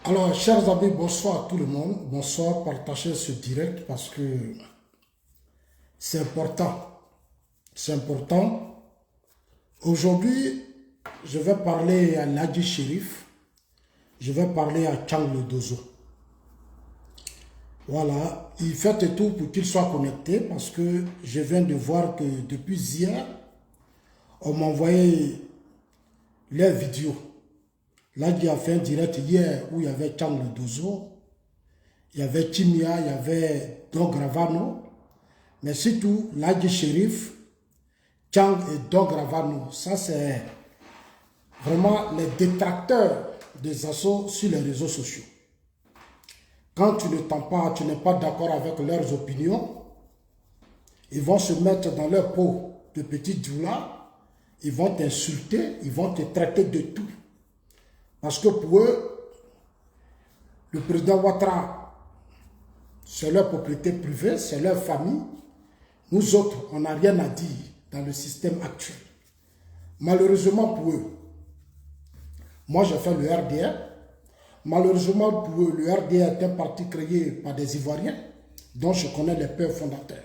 Alors, chers amis, bonsoir à tout le monde. Bonsoir, partagez ce direct parce que c'est important. C'est important. Aujourd'hui, je vais parler à Ladji Chérif. Je vais parler à Chang le Dozo. Voilà, il fait tout pour qu'il soit connecté parce que je viens de voir que depuis hier, on m'a envoyé les vidéos. Ladji a fait un direct hier où il y avait Chang le Dozo, il y avait Chimia, il y avait Dog Ravano, mais surtout Ladji Chérif, Chang et Dog Ravano. Ça, c'est vraiment les détracteurs des assauts sur les réseaux sociaux. Quand tu n'es pas d'accord avec leurs opinions, ils vont se mettre dans leur peau de petits djoula, ils vont t'insulter, ils vont te traiter de tout. Parce que pour eux, le président Ouattara, c'est leur propriété privée, c'est leur famille. Nous autres, on n'a rien à dire dans le système actuel. Malheureusement pour eux, moi j'ai fait le RDR. Malheureusement pour eux, le RDR est un parti créé par des Ivoiriens, dont je connais les pères fondateurs.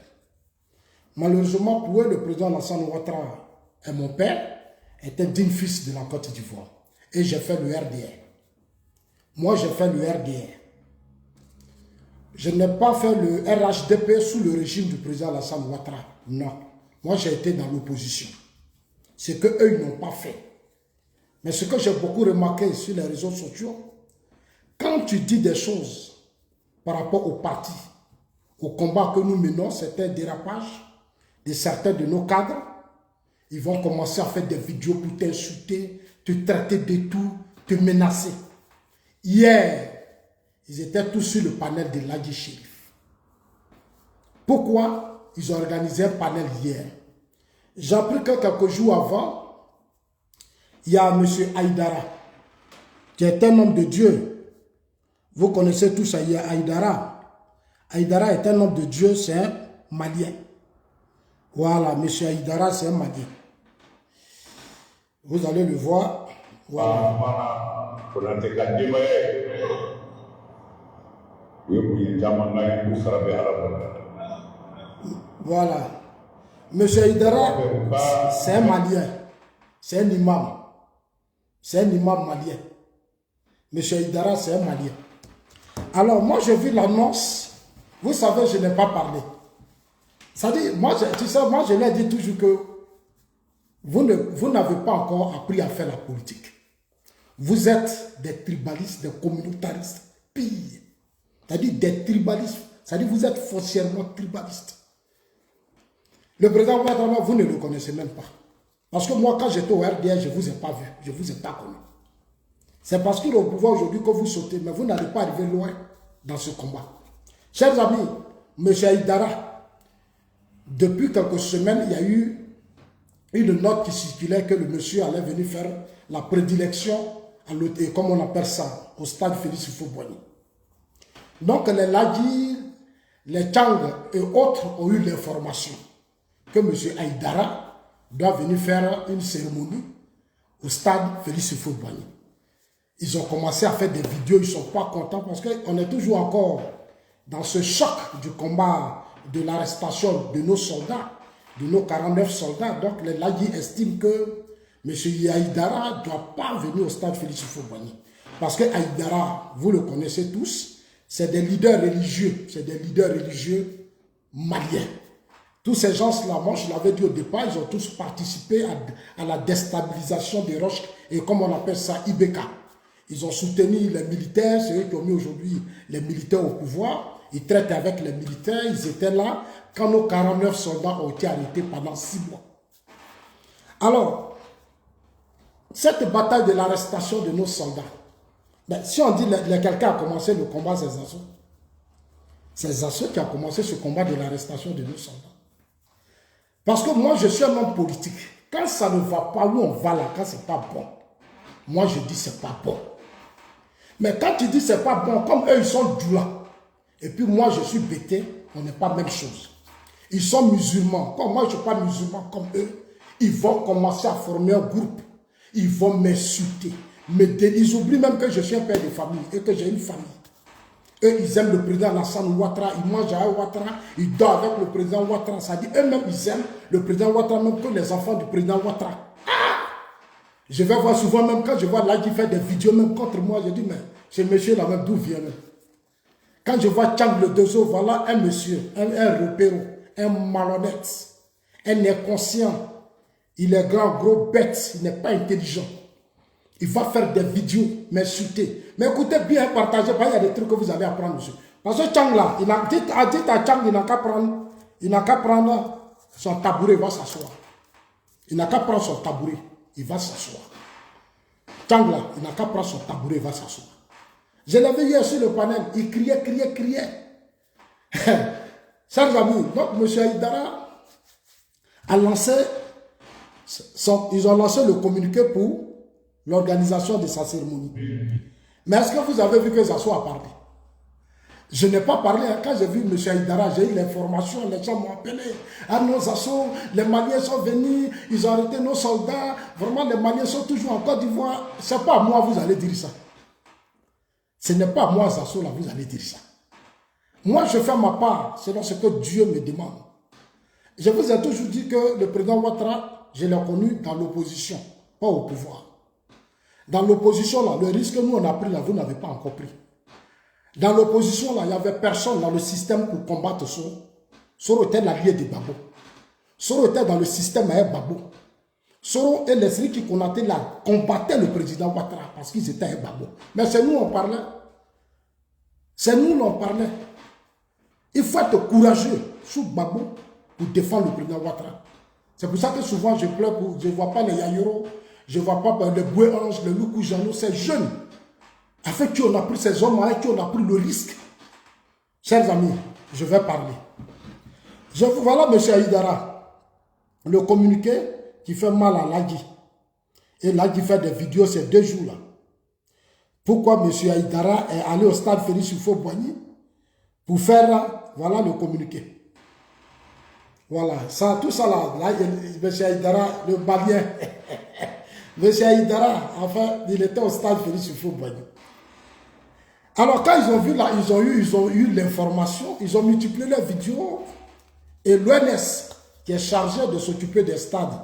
Malheureusement pour eux, le président Alassane Ouattara est mon père, est un digne fils de la Côte d'Ivoire. Et j'ai fait le RDR. Moi, j'ai fait le RDR. Je n'ai pas fait le RHDP sous le régime du président Alassane Ouattara. Non. Moi, j'ai été dans l'opposition. C'est qu'eux, ils n'ont pas fait. Mais ce que j'ai beaucoup remarqué sur les réseaux sociaux, quand tu dis des choses par rapport au parti, au combat que nous menons, c'est un dérapage de certains de nos cadres. Ils vont commencer à faire des vidéos pour t'insulter, te traiter de tout, te menacer. Hier, ils étaient tous sur le panel de Ladji Chérif. Pourquoi ils ont organisé un panel hier? J'ai appris que quelques jours avant, il y a M. Haïdara, qui est un homme de Dieu. Vous connaissez tous Haïdara. Haïdara est un homme de Dieu, c'est un Malien. Voilà, M. Haïdara, c'est un Malien. Vous allez le voir. Voilà. Voilà. M. Haïdara, c'est un Malien. C'est un imam. C'est un imam malien. M. Haïdara, c'est un Malien. Alors, moi, j'ai vu l'annonce. Vous savez, je n'ai pas parlé. Ça dit, moi, tu sais, moi, je l'ai dit toujours que vous n'avez pas encore appris à faire la politique. Vous êtes des tribalistes, des communautaristes, pire. C'est-à-dire des tribalistes. C'est-à-dire vous êtes foncièrement tribalistes. Le président Ouattara, vous ne le connaissez même pas. Parce que moi, quand j'étais au RDR, je ne vous ai pas vu. Je ne vous ai pas connu. C'est parce qu'il est au pouvoir aujourd'hui que vous sautez, mais vous n'allez pas arriver loin dans ce combat. Chers amis, M. Haïdara, depuis quelques semaines, il y a eu une note qui circulait que le monsieur allait venir faire la prédilection, comme on appelle ça, au stade Félix Houphouët-Boigny. Donc les Ladji, les Chang et autres ont eu l'information que M. Haïdara doit venir faire une cérémonie au stade Félix Houphouët-Boigny. Ils ont commencé à faire des vidéos, ils ne sont pas contents parce qu'on est toujours encore dans ce choc du combat de l'arrestation de nos soldats, de nos 49 soldats. Donc les Ladji estiment que M. Haïdara ne doit pas venir au stade Félix Houphouët-Boigny. Parce que Haïdara, vous le connaissez tous, c'est des leaders religieux, maliens. Tous ces gens-là, moi je l'avais dit au départ, ils ont tous participé à la déstabilisation des roches et comme on appelle ça, Ibeka. Ils ont soutenu les militaires, c'est eux qui ont mis aujourd'hui les militaires au pouvoir. Ils traitent avec les militaires, ils étaient là quand nos 49 soldats ont été arrêtés pendant 6 mois. Alors, cette bataille de l'arrestation de nos soldats, ben, si on dit que quelqu'un a commencé le combat, c'est Zasso qui a commencé ce combat de l'arrestation de nos soldats. Parce que moi, je suis un homme politique. Quand ça ne va pas où on va là, quand c'est pas bon, moi je dis c'est pas bon. Mais quand tu dis c'est pas bon, comme eux ils sont djoula, et puis moi je suis bêté, on n'est pas même chose. Ils sont musulmans, comme moi je ne suis pas musulman comme eux, ils vont commencer à former un groupe, ils vont m'insulter. ils oublient même que je suis un père de famille et que j'ai une famille. Eux, ils aiment le président Alassane Ouattara, ils mangent à Ouattara, ils dorment avec le président Ouattara. Ça dit, eux-mêmes, ils aiment le président Ouattara, même que les enfants du président Ouattara. Je vais voir souvent, même quand je vois là qui fait des vidéos, même contre moi, je dis, mais ce monsieur-là, même d'où vient même? Quand je vois Tchang le Dozo, voilà un monsieur, un repéro, un malhonnête, un inconscient. Il est grand, gros, bête, il n'est pas intelligent. Il va faire des vidéos, m'insulter. Mais écoutez bien, partagez, il y a des trucs que vous allez apprendre dessus. Parce que Tchang là, il a dit à Tchang, il n'a qu'à prendre son tabouret, il va s'asseoir. Il n'a qu'à prendre son tabouret, il va s'asseoir. Tchang là, il n'a qu'à prendre son tabouret, il va s'asseoir. Je l'avais hier sur le panel, il criait. Chers amis, donc M. Haïdara a lancé, ils ont lancé le communiqué pour l'organisation de sa cérémonie. Mais est-ce que vous avez vu que Zasso a parlé? Je n'ai pas parlé. Quand j'ai vu M. Haïdara, j'ai eu l'information, les gens m'ont appelé. Ah non, Zasso, les Maliens sont venus, ils ont arrêté nos soldats. Vraiment, les Maliens sont toujours en Côte d'Ivoire. Ce n'est pas à moi, vous allez dire ça. Ce n'est pas à moi, Zasso, là, vous allez dire ça. Moi, je fais ma part selon ce que Dieu me demande. Je vous ai toujours dit que le président Ouattara, je l'ai connu dans l'opposition, pas au pouvoir. Dans l'opposition, là, le risque que nous, on a pris, là, vous n'avez pas encore pris. Dans l'opposition, là, il n'y avait personne dans le système pour combattre Soro. Soro était l'allié de Babo. Soro était dans le système avec Babo. Soro et les Sri qui Konaté là combattaient le président Ouattara parce qu'ils étaient avec Babo. Mais c'est nous, on parlait. C'est nous, on parlait. Il faut être courageux sous Babo pour défendre le président Ouattara. C'est pour ça que souvent je pleure, je ne vois pas les Yayoro, je ne vois pas les Boué-Ange, les Loukou-Jano, ces jeunes, avec qui on a pris ces hommes, avec qui on a pris le risque. Chers amis, je vais parler. Voilà M. Haïdara, le communiqué qui fait mal à Lagui. Et Lagui fait des vidéos ces 2 jours-là. Pourquoi M. Haïdara est allé au stade Félix Houphouët-Boigny pour faire, voilà le communiqué. Voilà, ça, tout ça là, M. Haïdara, le Malien, M. Haïdara, enfin, il était au stade Félix Houphouët-Boigny. Alors quand ils ont vu là, ils ont eu l'information, ils ont multiplié les vidéos et l'ONS, qui est chargé de s'occuper des stades,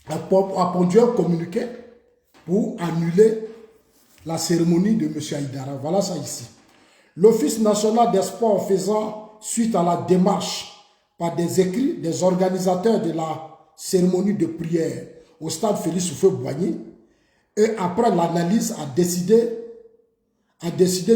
a pondu un communiqué pour annuler la cérémonie de M. Haïdara. Voilà ça ici. L'Office national des sports faisant suite à la démarche par des écrits des organisateurs de la cérémonie de prière au stade Félix Houphouët-Boigny et après l'analyse a décidé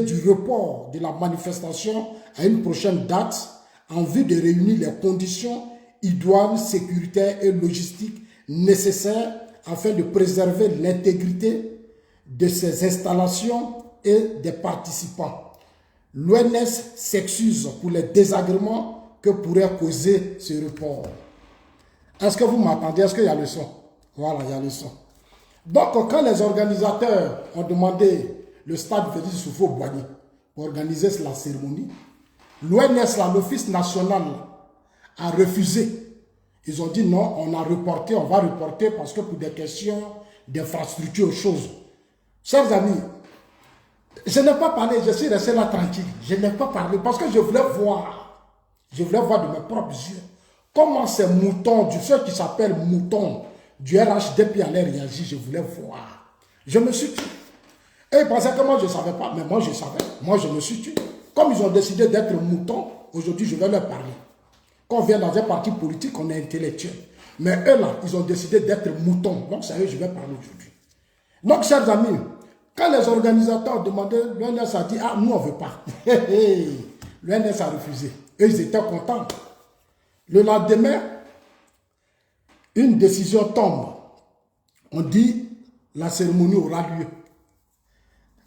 du report de la manifestation à une prochaine date en vue de réunir les conditions idoines, sécuritaires et logistiques nécessaires afin de préserver l'intégrité de ces installations et des participants. L'ONS s'excuse pour les désagréments que pourrait causer ce report. Est-ce que vous m'entendez? Est-ce qu'il y a le son? Voilà, il y a le son. Donc, quand les organisateurs ont demandé le stade Félix Houphouët-Boigny pour organiser la cérémonie, l'ONS, l'Office national, a refusé. Ils ont dit non, on va reporter parce que pour des questions d'infrastructure, choses. Chers amis, je n'ai pas parlé, je suis resté là tranquille. Je n'ai pas parlé parce que je voulais voir de mes propres yeux comment ces moutons, ceux qui s'appellent moutons du RHDP allaient réagir. Je voulais voir. Je me suis tué. Et ils pensaient que moi je ne savais pas, mais moi je savais. Moi je me suis tué. Comme ils ont décidé d'être moutons, aujourd'hui je vais leur parler. Quand on vient dans un parti politique, on est intellectuel. Mais eux là, ils ont décidé d'être moutons. Donc c'est eux que je vais parler aujourd'hui. Donc chers amis, quand les organisateurs ont demandé, l'ONS a dit, ah nous on ne veut pas. L'ONS a refusé. Et ils étaient contents. Le lendemain, une décision tombe. On dit, la cérémonie aura lieu.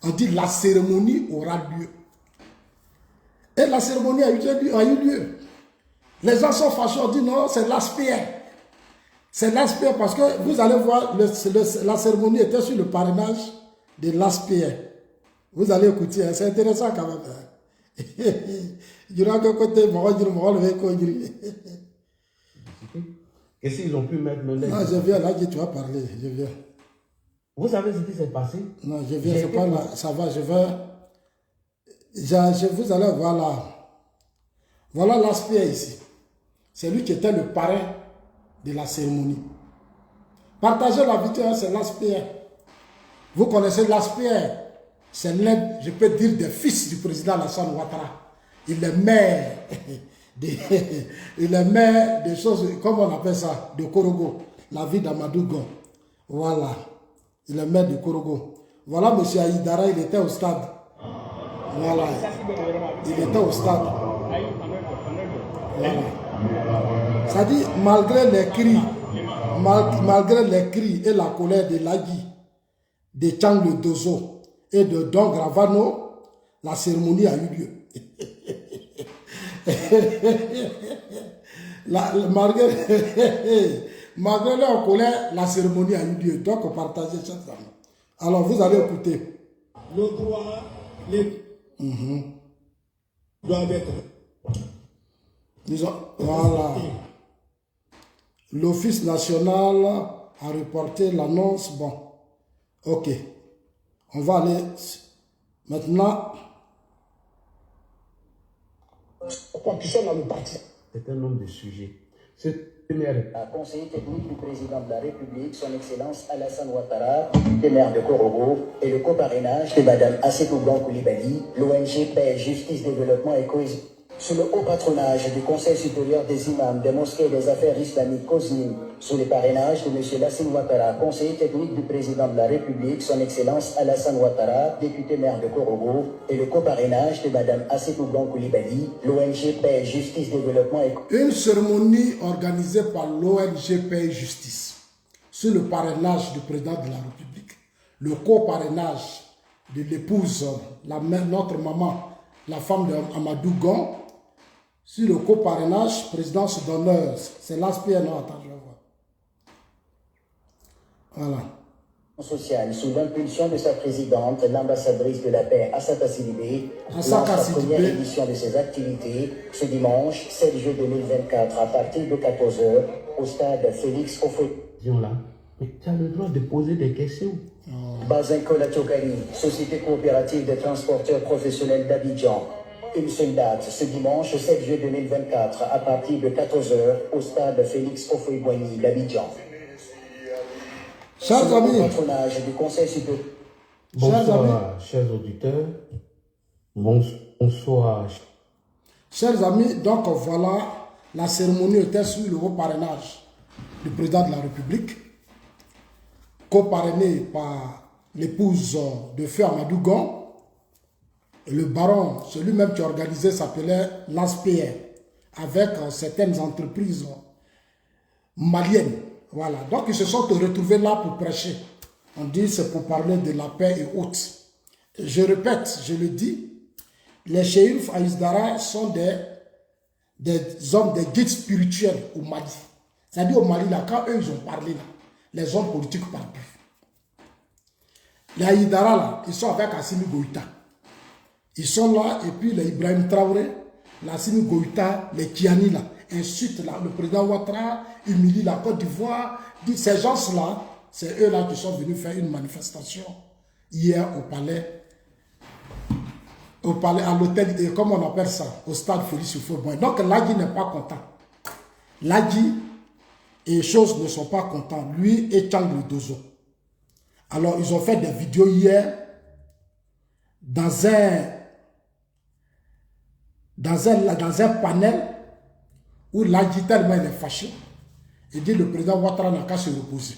On dit, la cérémonie aura lieu. Et la cérémonie a eu lieu. Les gens sont fâchés, on dit non, c'est l'ASPR. C'est l'ASPR parce que vous allez voir, la cérémonie était sur le parrainage de l'ASPR. Vous allez écouter, c'est intéressant quand même. Qu'est-ce qu'ils ont pu mettre maintenant? Non, je viens là, tu vas parler, je viens. Vous savez ce qui s'est passé? Non, je viens, c'est pas là. Ça va, je vais... vous allez voir là. Voilà l'aspect ici. C'est lui qui était le parrain de la cérémonie. Partagez la vidéo, hein, c'est l'aspect. Vous connaissez l'aspect. C'est l'un, je peux dire, des fils du président Alassane Ouattara. Il est maire il est maire des choses, comment on appelle ça, de Korogo, la ville d'Amadougon. Voilà. Il est maire de Korogo. Voilà, M. Aïdara, il était au stade. Voilà. Il était au stade. Voilà. Ça dit, malgré les cris et la colère de Lagui, de Tchang Dozo et de Don Gravano, la cérémonie a eu lieu. Malgré leur colère, la cérémonie a eu lieu. Donc, partagez cette femme. Alors, vous allez écouter. Le droit, les doivent être. Voilà. L'Office national a reporté l'annonce. Bon, ok. On va aller maintenant. Pourquoi tu sont dans le parti? C'est un nombre de sujets. C'est première. Conseiller technique du président de la République, son Excellence Alassane Ouattara, des maires de Korogo et le coparrainage de Mme Assetou Koulibaly, l'ONG Paix, Justice, Développement et Cohésion. Sous le haut patronage du Conseil supérieur des imams des mosquées et des affaires islamiques COSNI, sous le parrainage de M. Lassine Ouattara, conseiller technique du président de la République, son Excellence Alassane Ouattara, député maire de Korogo, et le coparrainage de Mme Assetou Koulibaly, l'ONG Paix, Justice, Développement et... Une cérémonie organisée par l'ONG Paix et Justice, sous le parrainage du président de la République, le coparrainage de l'épouse, notre maman, la femme d'Amadou Gon, sur le coparrainage, présidence d'honneur, c'est l'aspect, non, attends, je vais voir. Voilà. Sociale, sous l'impulsion de sa présidente, l'ambassadrice de la paix, Assata Sidibé, lance la première édition de ses activités ce dimanche 7 juillet 2024 à partir de 14 h au stade Félix Houphouët-Boigny. Là. Mais tu as le droit de poser des questions. Bazinkola Tchokani, société coopérative des transporteurs professionnels d'Abidjan. Une seule date, ce dimanche 7 juillet 2024 à partir de 14 h au stade Félix Houphouët-Boigny d'Abidjan. Chers amis, patronage du Conseil supérieur. Bonsoir, chers auditeurs. Bonsoir. Chers amis, donc voilà, la cérémonie était sous le haut parrainage du président de la République, coparrainé par l'épouse de feu Amadou Gon. Le baron, celui-même qui organisait, s'appelait l'ASPR, avec certaines entreprises maliennes. Voilà, donc ils se sont retrouvés là pour prêcher. On dit c'est pour parler de la paix et autres. Je répète, je le dis, les shérifs Aïsdara sont des hommes, des guides spirituels au Mali. C'est-à-dire au Mali, là, quand eux ils ont parlé, là, les hommes politiques parlent plus. Les Aïdara, là, ils sont avec Assimi Goïta. Ils sont là, et puis les Ibrahim Traoré, l'Assimi Goïta, les Kiani, là, insultent là, le président Ouattara, humilie la Côte d'Ivoire. Ces gens-là, c'est eux-là qui sont venus faire une manifestation hier au palais, à l'hôtel, comment on appelle ça, au stade Félix Houphouët-Boigny. Donc Lagui n'est pas content. Lagui et les choses ne sont pas contents, lui et Tchang Dozo. Alors ils ont fait des vidéos hier dans un panel où Lagui tellement il est fâché. Il dit le président Ouattara n'a qu'à se reposer.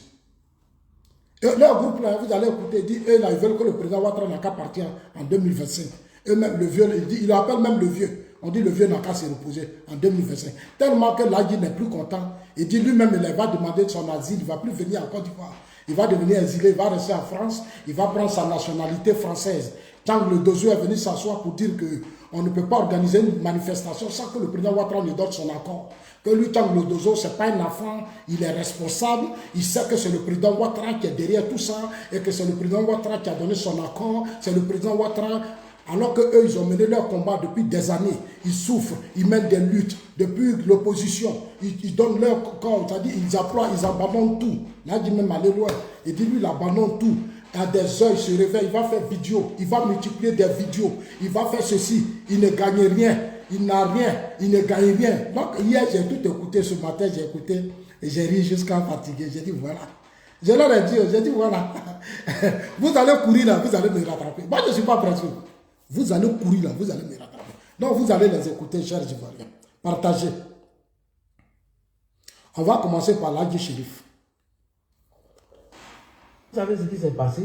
Et leur groupe là, vous allez écouter, il dit eux là, ils veulent que le président Ouattara n'a qu'à partir en 2025. Eux-même, le vieux, il appelle même le vieux. On dit le vieux n'a qu'à se reposer en 2025. Tellement que Lagui n'est plus content. Il dit lui-même, il va demander son asile, il ne va plus venir en Côte d'Ivoire. Il va devenir exilé, il va rester en France, il va prendre sa nationalité française. Tant que le Dozo est venu s'asseoir pour dire qu'on ne peut pas organiser une manifestation sans que le président Ouattara ne donne son accord. Que lui, tant que le Dozo, ce n'est pas un enfant, il est responsable, il sait que c'est le président Ouattara qui est derrière tout ça, et que c'est le président Ouattara qui a donné son accord, c'est le président Ouattara Alors qu'eux, ils ont mené leur combat depuis des années. Ils souffrent, ils mènent des luttes depuis l'opposition. Ils donnent leur corps, c'est-à-dire ils emploient, ils abandonnent tout. Là, il dit même aller loin. Il dit lui, il abandonne tout. À des heures, il se réveille, il va faire vidéo, il va multiplier des vidéos, il va faire ceci. Il ne gagne rien, il n'a rien, il ne gagne rien. Donc hier, j'ai tout écouté, ce matin, j'ai écouté et j'ai ri jusqu'à fatiguer. J'ai dit voilà. Je leur ai dit, j'ai dit voilà. Vous allez courir là, vous allez me rattraper. Moi, je ne suis pas pressé. Vous allez courir là, vous allez me rattraper. Donc vous allez les écouter, chers Ivoiriens. Partagez. On va commencer par l'Adji Chérif. Vous savez ce qui s'est passé?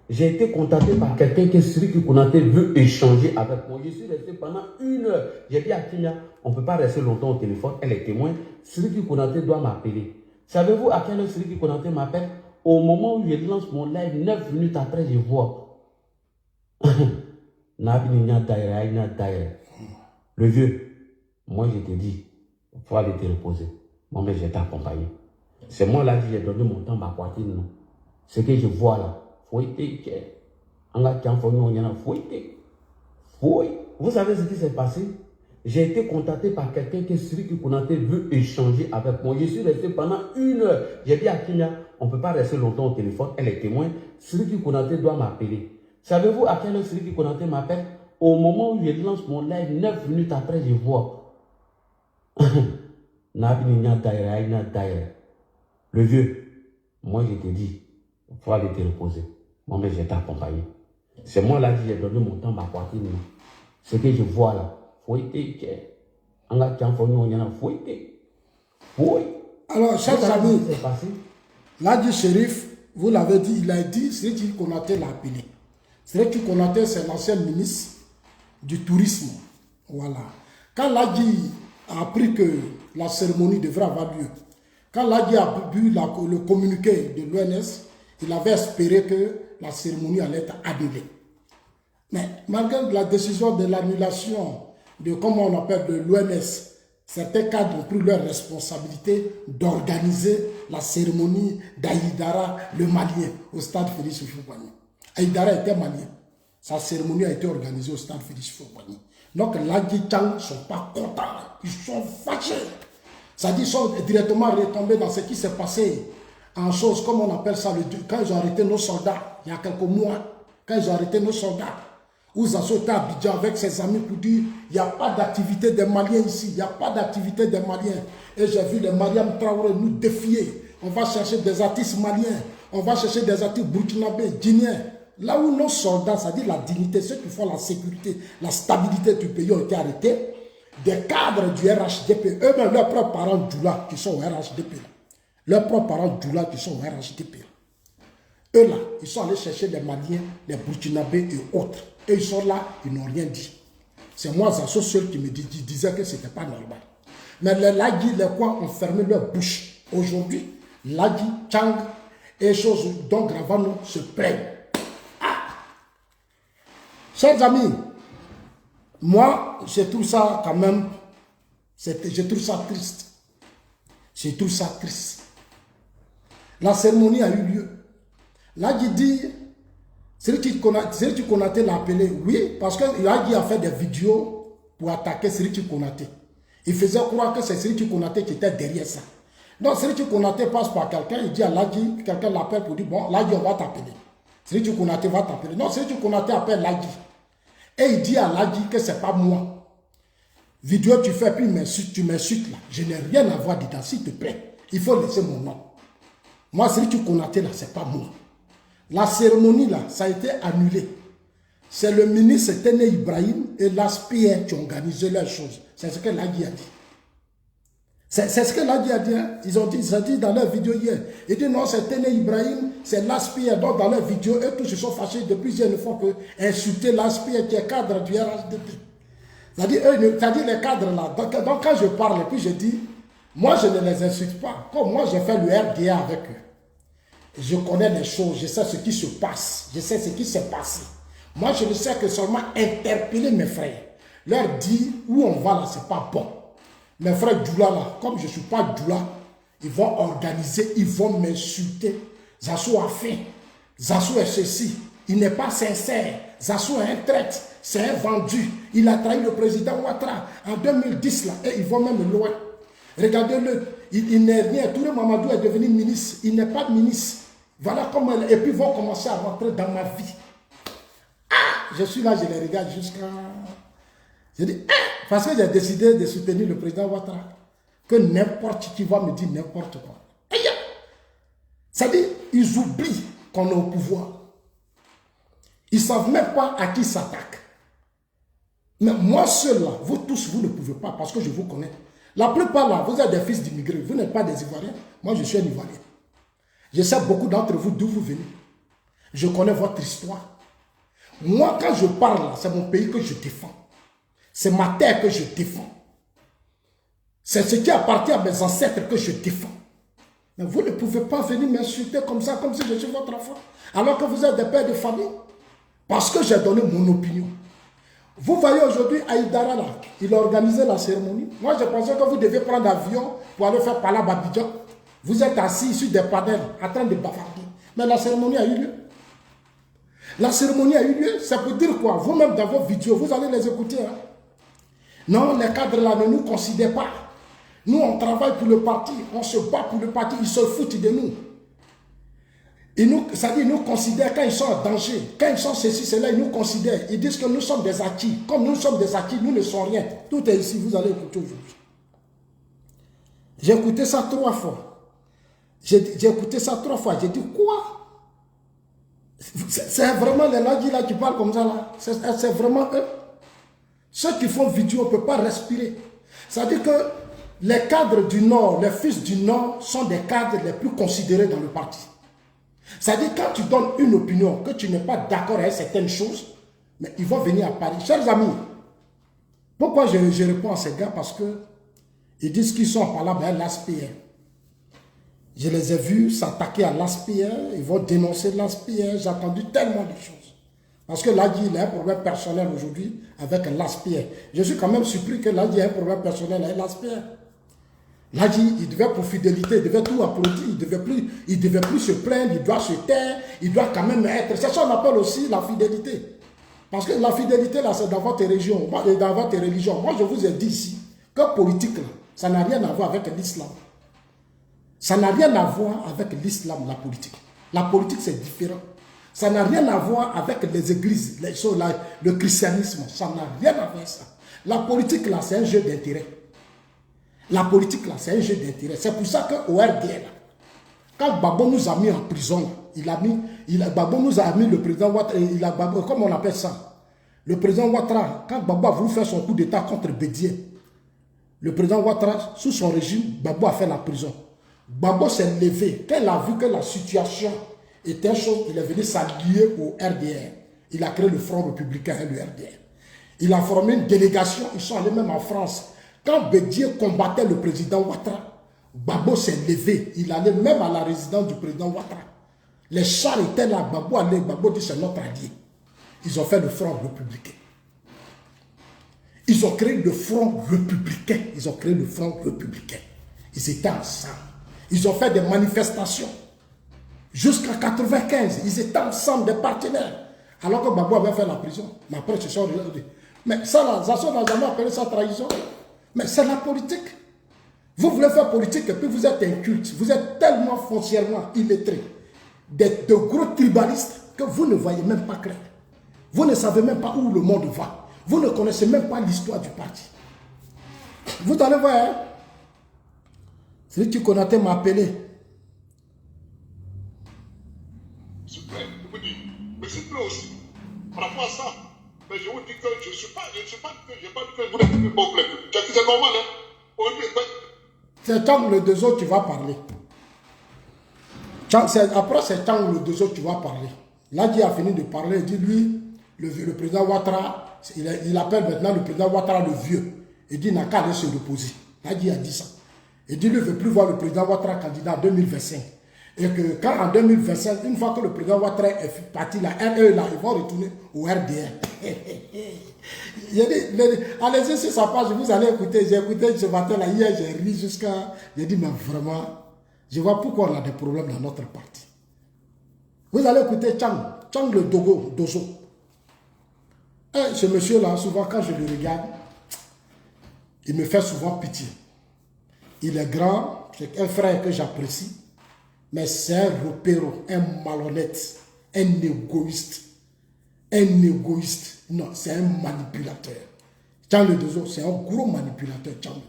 J'ai été contacté par quelqu'un que Siriki Konaté veut échanger avec moi. Je suis resté pendant 1 heure. J'ai dit à Kimia, on ne peut pas rester longtemps au téléphone. Elle est témoin. Siriki Konaté doit m'appeler. Savez-vous à quelle heure Siriki Konaté m'appelle? Au moment où je lance mon live, 9 minutes après, je vois. Le vieux, moi je te dis, il faut aller te reposer. Moi, mais je t'ai accompagné. C'est moi là qui j'ai donné mon temps, ma poitrine. Non. Ce que je vois là, vous savez ce qui s'est passé? J'ai été contacté par quelqu'un que Siriki Konaté veut échanger avec moi. Je suis resté pendant 1 heure. J'ai dit à Kimia, on ne peut pas rester longtemps au téléphone. Elle est témoin. Siriki Konaté doit m'appeler. Savez-vous à quelle heure Siriki Konaté m'appelle? Au moment où je lance mon live, 9 minutes après, je vois. Le vieux, moi je te dis, il faut aller te reposer. Moi, mais je t'ai accompagné. C'est moi là qui j'ai donné mon temps, ma poitrine. Ce que je vois là, alors, chers amis, l'Adji Chérif, vous l'avez dit, il a dit, Siriki Konaté l'a appelé. Siriki Konaté, c'est l'ancien ministre du tourisme. Voilà. Quand l'Adji a appris que la cérémonie devrait avoir lieu, quand l'Adji a vu le communiqué de l'ONS, il avait espéré que la cérémonie allait être annulée. Mais malgré la décision de l'annulation de, comment on appelle, de l'ONS, certains cadres ont pris leur responsabilité d'organiser la cérémonie d'Aïdara, le Malien, au stade Félix Houphouët-Boigny. Aïdara était malien. Sa cérémonie a été organisée au stade Félix Houphouët-Boigny. Donc l'Adji Tchang ne sont pas contents, ils sont fâchés. C'est-à-dire qu'ils sont directement retombés dans ce qui s'est passé en chose, comme on appelle ça, quand ils ont arrêté nos soldats, il y a quelques mois, quand ils ont arrêté nos soldats, où Zasso était à Abidjan avec ses amis pour dire, il n'y a pas d'activité des Maliens ici, il n'y a pas d'activité des Maliens. Et j'ai vu les Mariam Traoré nous défier. On va chercher des artistes maliens, on va chercher des artistes burkinabés, guinéens. Là où nos soldats, c'est-à-dire la dignité, ceux qui font la sécurité, la stabilité du pays ont été arrêtés, des cadres du RHDP, eux-mêmes, leurs propres parents Djoula qui sont au RHDP, leurs propres parents Djoula qui sont au RHDP. Eux là, ils sont allés chercher des Maliens, des Burkinabés et autres. Et ils sont là, ils n'ont rien dit. C'est moi, Zasso, seul qui me disait que ce n'était pas normal. Mais les Lagui, les quoi, ont fermé leur bouche. Aujourd'hui, Lagui, Tchang et choses dont Gravano se plaignent. Ah! Chers amis, moi, je trouve ça quand même, je trouve ça triste. Je trouve ça triste. La cérémonie a eu lieu. Lagui dit, Siriki Konaté l'a appelé, oui, parce que Lagui a fait des vidéos pour attaquer Siriki Konaté. Il faisait croire que c'est Siriki Konaté qui était derrière ça. Donc Siriki Konaté passe par quelqu'un, il dit à Lagui, quelqu'un l'appelle pour dire, bon, Lagui, on va t'appeler. Siriki Konaté va t'appeler. Non, Siriki Konaté appelle Lagui. Et il dit à Lagui que c'est pas moi. Vidéo tu fais, puis tu m'insultes là. Je n'ai rien à voir dedans, s'il te plaît. Il faut laisser mon nom. Moi, Siriki Konaté là, c'est pas moi. La cérémonie là, ça a été annulé. C'est le ministre Téné Ibrahim et l'ASPIR qui ont organisé leurs choses. C'est ce que Lagui a dit. C'est ce que Lagui a dit. Hein? Ils ont dit dans leur vidéo hier. Ils disent non, c'est Téné Ibrahim, c'est l'ASPIR. Donc dans leur vidéo, eux tous se sont fâchés depuis une fois que insulter l'ASPIR qui est cadre du RHDP. C'est-à-dire les cadres là. Donc quand je parle et puis je dis, moi je ne les insulte pas. Comme moi j'ai fait le RDA avec eux. Je connais les choses, je sais ce qui se passe, je sais ce qui s'est passé. Moi, je ne sais que seulement interpeller mes frères. Leur dire où on va là, c'est pas bon. Mes frères Djoula là, comme je ne suis pas Djoula, ils vont organiser, ils vont m'insulter. Zasso a fait, Zasso est ceci, il n'est pas sincère, Zasso est un traître, c'est un vendu. Il a trahi le président Ouattara en 2010 là, et ils vont même loin. Regardez-le, il n'est rien. Touré Mamadou est devenu ministre, il n'est pas ministre. Voilà comment, et puis ils vont commencer à rentrer dans ma vie. Ah, je suis là, je les regarde jusqu'à... Je dis, parce que j'ai décidé de soutenir le président Ouattara, que n'importe qui va me dire n'importe quoi. C'est-à-dire, ils oublient qu'on est au pouvoir. Ils ne savent même pas à qui s'attaquent. Mais moi seul là, vous tous, vous ne pouvez pas parce que je vous connais. La plupart là, vous êtes des fils d'immigrés, vous n'êtes pas des Ivoiriens. Moi, je suis un Ivoirien. Je sais beaucoup d'entre vous d'où vous venez. Je connais votre histoire. Moi, quand je parle, c'est mon pays que je défends. C'est ma terre que je défends. C'est ce qui appartient à mes ancêtres que je défends. Mais vous ne pouvez pas venir m'insulter comme ça, comme si je suis votre enfant, alors que vous êtes des pères de famille. Parce que j'ai donné mon opinion. Vous voyez aujourd'hui Aïdara là, il a organisé la cérémonie. Moi, je pensais que vous deviez prendre l'avion pour aller faire Palab Abidjan. Vous êtes assis sur des panels en train de bavarder. Mais la cérémonie a eu lieu. La cérémonie a eu lieu. Ça peut dire quoi? Vous-même dans vos vidéos, vous allez les écouter. Hein? Non, les cadres là ne nous considèrent pas. Nous, on travaille pour le parti. On se bat pour le parti. Ils se foutent de nous. Ça dit, ils nous considèrent quand ils sont en danger. Quand ils sont ceci, cela, ils nous considèrent. Ils disent que nous sommes des acquis. Comme nous sommes des acquis, nous ne sommes rien. Tout est ici. Vous allez écouter aujourd'hui. J'ai écouté ça 3 fois. J'ai écouté ça 3 fois. J'ai dit, quoi? C'est vraiment les Nadji là qui parlent comme ça là. C'est vraiment eux. Ceux qui font vidéo ne peuvent pas respirer. Ça dit que les cadres du Nord, les fils du Nord sont des cadres les plus considérés dans le parti. Ça dit quand tu donnes une opinion, que tu n'es pas d'accord avec certaines choses, mais ils vont venir à Paris. Chers amis, pourquoi je réponds à ces gars? Parce que ils disent qu'ils sont par là, ben, l'ASPR. Je les ai vus s'attaquer à l'ASPR, ils vont dénoncer l'ASPR, j'ai entendu tellement de choses. Parce que Ladji, il a un problème personnel aujourd'hui avec l'ASPR. Je suis quand même surpris que Ladji ait un problème personnel avec l'ASPR. Ladji, il devait pour fidélité, il devait tout applaudir, il devait plus se plaindre, il doit se taire, il doit quand même être... C'est ça qu'on appelle aussi la fidélité. Parce que la fidélité, là, c'est dans votre région, dans votre religion. Moi, je vous ai dit ici que politique, là, ça n'a rien à voir avec l'islam. Ça n'a rien à voir avec l'islam, la politique. La politique, c'est différent. Ça n'a rien à voir avec les églises, les choses, le christianisme. Ça n'a rien à voir avec ça. La politique, là, c'est un jeu d'intérêt. La politique, là, c'est un jeu d'intérêt. C'est pour ça qu'au RDL, quand Gbagbo nous a mis en prison, Gbagbo nous a mis le président Ouattara, comment on appelle ça? Le président Ouattara, quand Gbagbo a voulu faire son coup d'état contre Bédié, le président Ouattara, sous son régime, Gbagbo a fait la prison. Gbagbo s'est levé. Quand il a vu que la situation était chaude, il est venu s'allier au RDR. Il a créé le Front républicain et le RDR. Il a formé une délégation, ils sont allés même en France. Quand Bédié combattait le président Ouattara, Gbagbo s'est levé. Il allait même à la résidence du président Ouattara. Les chars étaient là, Gbagbo allait, Gbagbo dit c'est notre allié. Ils ont fait le Front républicain. Ils ont créé le Front républicain. Ils ont créé le Front républicain. Ils étaient ensemble. Ils ont fait des manifestations. Jusqu'à 95, ils étaient ensemble, des partenaires. Alors que Gbagbo avait fait la prison. Mais après, ils se sont regardés. Mais ça, la nation n'a jamais appelé ça trahison. Mais c'est la politique. Vous voulez faire politique et puis vous êtes inculte. Vous êtes tellement foncièrement illettré. De gros tribalistes que vous ne voyez même pas clair. Vous ne savez même pas où le monde va. Vous ne connaissez même pas l'histoire du parti. Vous allez voir, hein? Celui qui connaissait m'a appelé. S'il vous plaît, je vous dis, mais s'il vous plaît aussi, par rapport à ça, mais je vous dis que je ne suis pas, j'ai pas dit que vous n'êtes pas complet. C'est normal, hein? C'est Tchang le Dezo qui va parler. Après, c'est Tchang le Dezo qui va parler. Là, qui a fini de parler, il dit, lui, le président Ouattara, il appelle maintenant le président Ouattara le vieux. Il dit, il n'a qu'à aller se reposer. Là, qui a dit ça. Il dit, lui ne veut plus voir le président Ouattara candidat en 2025. Et que quand en 2025, une fois que le président Ouattara est parti, là, ils vont retourner au RDR. Allez-y sur sa page, vous allez écouter. J'ai écouté ce matin, là, hier, j'ai ri jusqu'à... J'ai dit, mais vraiment, je vois pourquoi on a des problèmes dans notre parti. Vous allez écouter Tchang le Dozo. Et ce monsieur-là, souvent quand je le regarde, il me fait souvent pitié. Il est grand, c'est un frère que j'apprécie, mais c'est un repéro, un malhonnête, un égoïste. Un égoïste. Non, c'est un manipulateur. Tchang Dozo, c'est un gros manipulateur, Tchang Dozo.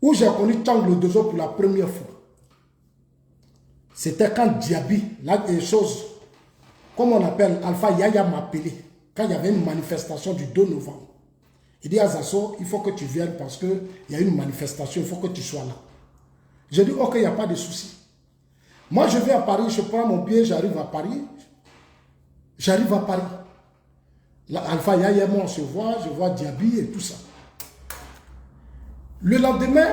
Où j'ai connu Tchang Dozo pour la première fois, c'était quand Diaby, là, des choses, comme on appelle, Alpha Yaya m'a appelé, quand il y avait une manifestation du 2 novembre. Il dit à Zasso, il faut que tu viennes parce qu'il y a une manifestation, il faut que tu sois là. J'ai dit, ok, il n'y a pas de souci. Moi, je vais à Paris, je prends mon billet, j'arrive à Paris. J'arrive à Paris. Là, Alpha Yaya et moi, on se voit, je vois Diaby et tout ça. Le lendemain,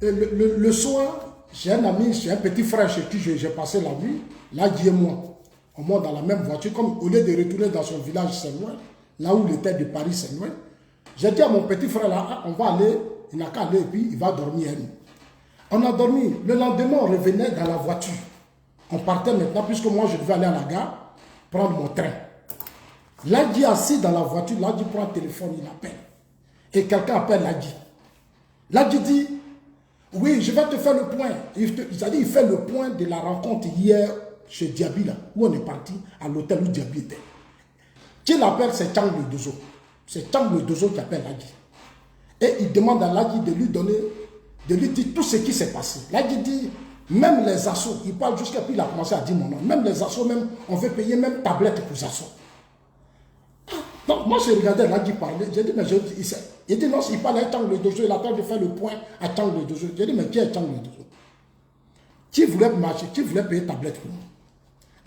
le soir, j'ai un ami, j'ai un petit frère chez qui j'ai passé la nuit. Là, Guy et moi, on monte dans la même voiture. Comme au lieu de retourner dans son village, c'est loin. Là où il était de Paris, c'est loin. J'ai dit à mon petit frère, là, on va aller, il n'a qu'à aller, et puis il va dormir. On a dormi. Le lendemain, on revenait dans la voiture. On partait maintenant, puisque moi, je devais aller à la gare, prendre mon train. Ladi assis dans la voiture, Ladi prend le téléphone, il appelle. Et quelqu'un appelle Ladi. Ladi dit, oui, je vais te faire le point. Il fait le point de la rencontre hier chez Diaby, là, où on est parti, à l'hôtel où Diaby était. Qui l'appelle, c'est Tchang Dozo. C'est Tchang Dozo qui appelle Ladi. Et il demande à Ladi de lui donner, de lui dire tout ce qui s'est passé. Ladi dit, même les assauts, il parle jusqu'à puis il a commencé à dire mon nom. Même les assauts, même, on veut payer même tablette pour les assauts. Donc moi je regardais Ladi parler, j'ai dit mais il dit non, il parle à Tchang Dozo, il attend de faire le point à Tchang Dozo. J'ai dit mais qui est Tchang Dozo? Qui voulait marcher, qui voulait payer tablette pour moi?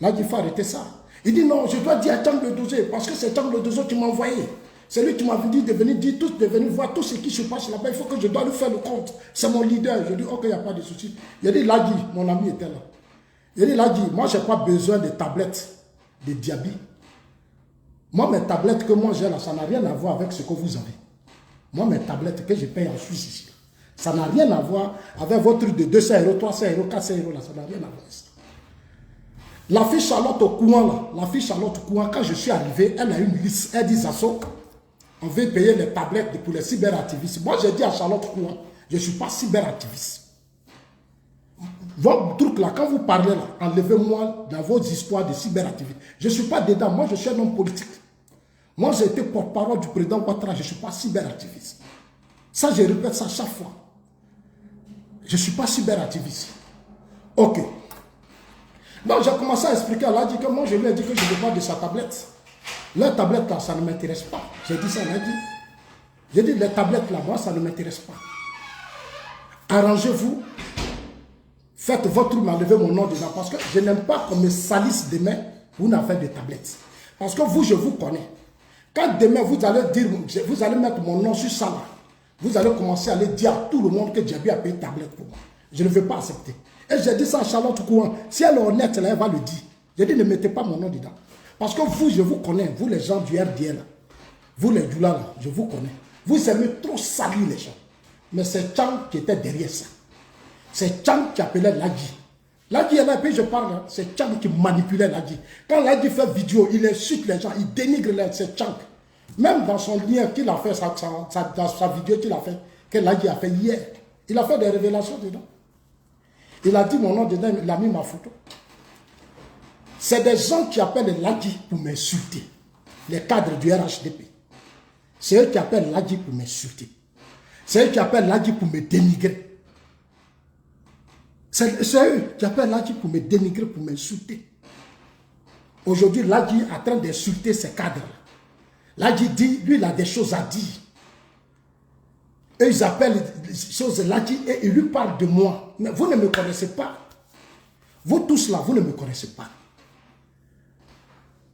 Ladi il faut arrêter ça. Il dit non, je dois dire à Tchang Dozo parce que c'est Tchang Dozo qui m'a envoyé. C'est lui qui m'a dit de venir dire tout, de venir voir tout ce qui se passe là-bas. Il faut que je dois lui faire le compte. C'est mon leader. Je dis ok, il n'y a pas de souci. Il dit Ladi, mon ami était là. Il dit Ladi, moi je n'ai pas besoin de tablettes de Diaby. Moi, mes tablettes que moi j'ai là, ça n'a rien à voir avec ce que vous avez. Moi, mes tablettes que je paye en Suisse ici, ça n'a rien à voir avec votre truc de 200 €, 300 €, 400 € là, ça n'a rien à voir avec ça. La fille Charlotte au courant là, la fille Charlotte au courant, quand je suis arrivé, elle a une liste, elle dit Zasso, on veut payer les tablettes pour les cyberactivistes. Moi, j'ai dit à Charlotte au courant, je ne suis pas cyberactiviste. Votre truc là, quand vous parlez là, enlevez-moi dans vos histoires de cyberactivistes. Je ne suis pas dedans, moi je suis un homme politique. Moi j'ai été porte-parole du président Ouattara, je ne suis pas cyberactiviste. Ça, je répète ça chaque fois. Je ne suis pas cyberactiviste. Ok. Donc j'ai commencé à expliquer à Ladi que moi je lui ai dit que je ne veux pas de sa tablette. La tablette là, ça ne m'intéresse pas. J'ai dit ça à Ladi. J'ai dit les tablettes là, moi ça ne m'intéresse pas. Arrangez-vous. Faites votre truc, m'enlevez mon nom dedans. Parce que je n'aime pas qu'on me salisse demain pour une affaire de tablette. Parce que vous, je vous connais. Quand demain, vous allez dire, vous allez mettre mon nom sur ça là, vous allez commencer à aller dire à tout le monde que Diaby a payé tablette pour moi. Je ne veux pas accepter. Et j'ai dit ça à Charlotte Courant. Si elle est honnête, là, elle va le dire. J'ai dit, ne mettez pas mon nom dedans. Parce que vous, je vous connais. Vous, les gens du RDL, vous, les Djoula, là, je vous connais. Vous aimez trop salir les gens. Mais c'est Tchang qui était derrière ça. C'est Tchang qui appelait Ladi. Ladi est là, et puis je parle, c'est Tchang qui manipulait Ladi. Quand Ladi fait vidéo, il insulte les gens, il dénigre les gens, c'est Tchang. Même dans son lien qu'il a fait, dans sa vidéo qu'il a fait, que Ladi a fait hier, il a fait des révélations dedans. Il a dit mon nom dedans, il a mis ma photo. C'est des gens qui appellent Ladi pour m'insulter. Les cadres du RHDP. C'est eux qui appellent Ladi pour m'insulter. C'est eux qui appellent Ladi pour me dénigrer. C'est eux qui appellent Ladi pour me dénigrer, pour m'insulter. Aujourd'hui, Ladi est en train d'insulter ses cadres. Ladi dit, lui, il a des choses à dire. Eux, ils appellent les choses Ladi et ils lui parlent de moi. Mais vous ne me connaissez pas. Vous tous là, vous ne me connaissez pas.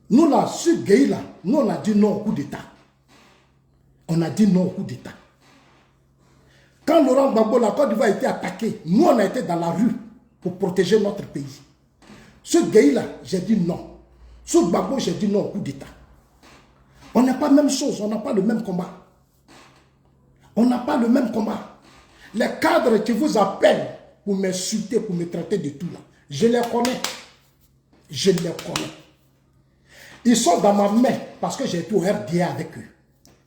Nous là, ce gay là, nous on a dit non au coup d'État. On a dit non au coup d'État. Quand Laurent Gbagbo, la Côte d'Ivoire a été attaquée, nous on a été dans la rue pour protéger notre pays. Ce gay-là, j'ai dit non. Ce Gbagbo, j'ai dit non au coup d'État. On n'a pas la même chose, on n'a pas le même combat. On n'a pas le même combat. Les cadres qui vous appellent pour m'insulter, pour me traiter de tout là, je les connais. Je les connais. Ils sont dans ma main parce que j'ai été au RDA avec eux.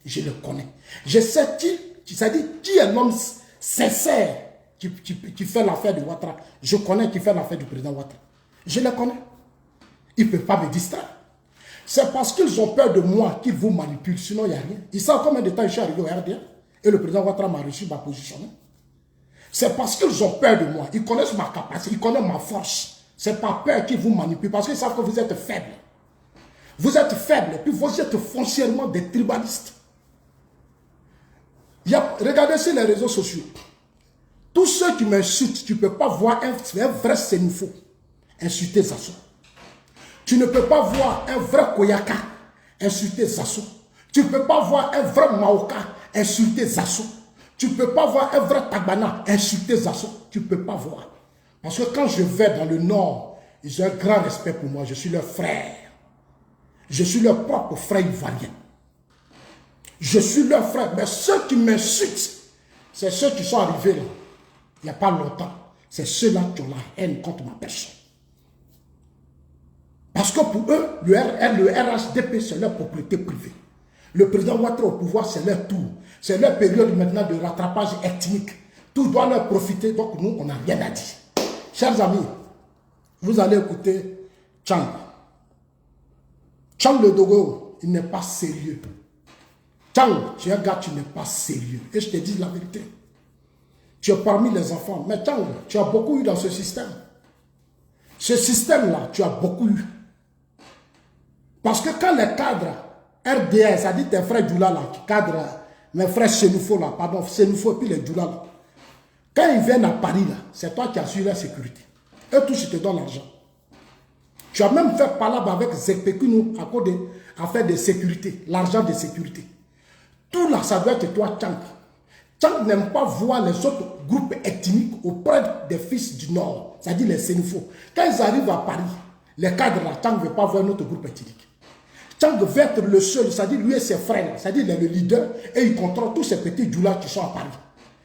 Je les connais. Je sais qui est l'homme sincère qui fait l'affaire de Ouattara. Je connais qui fait l'affaire du président Ouattara. Je les connais. Ils ne peuvent pas me distraire. C'est parce qu'ils ont peur de moi qu'ils vous manipulent. Sinon, il n'y a rien. Ils savent combien de temps je suis arrivé au RDA et le président Ouattara m'a reçu, m'a positionné. C'est parce qu'ils ont peur de moi. Ils connaissent ma capacité, ils connaissent ma force. C'est pas peur qu'ils vous manipulent parce qu'ils savent que vous êtes faible. Vous êtes faible et puis vous êtes foncièrement des tribalistes. Regardez sur les réseaux sociaux. Tous ceux qui m'insultent, tu ne peux pas voir un vrai sénifo insulter Zasso. Tu ne peux pas voir un vrai Koyaka insulter Zasso. Tu ne peux pas voir un vrai Maoka insulter Zasso. Tu ne peux pas voir un vrai Tagbana insulter Zasso. Tu ne peux pas voir. Parce que quand je vais dans le nord, ils ont un grand respect pour moi. Je suis leur frère. Je suis leur propre frère ivoirien. Je suis leur frère. Mais ceux qui m'insultent, c'est ceux qui sont arrivés là, il n'y a pas longtemps. C'est ceux-là qui ont la haine contre ma personne. Parce que pour eux, le RHDP, c'est leur propriété privée. Le président Ouattara au pouvoir, c'est leur tour. C'est leur période maintenant de rattrapage ethnique. Tout doit leur profiter. Donc nous, on n'a rien à dire. Chers amis, vous allez écouter Tchang. Tchang le Dogo, il n'est pas sérieux. Tchang, tu es un gars, tu n'es pas sérieux. Et je te dis la vérité. Tu es parmi les enfants. Mais Tchang, tu as beaucoup eu dans ce système. Ce système-là, tu as beaucoup eu. Parce que quand les cadres RDS, ça dit tes frères Djoula là, qui cadrent, mes frères Sénoufo là, pardon, Sénoufo et puis les Djoula là, quand ils viennent à Paris là, c'est toi qui assures la sécurité. Eux tous, ils te donnent l'argent. Tu as même fait palabre avec Zekpekuno à cause de affaires de sécurité, l'argent de sécurité. Tout là, ça doit être toi, Tchang. Tchang n'aime pas voir les autres groupes ethniques auprès des fils du Nord, c'est-à-dire les Sénoufo. Quand ils arrivent à Paris, les cadres là, Tchang ne veut pas voir notre groupe ethnique. Tchang veut être le seul, c'est-à-dire lui et ses frères, c'est-à-dire il est le leader et il contrôle tous ces petits djoulas qui sont à Paris.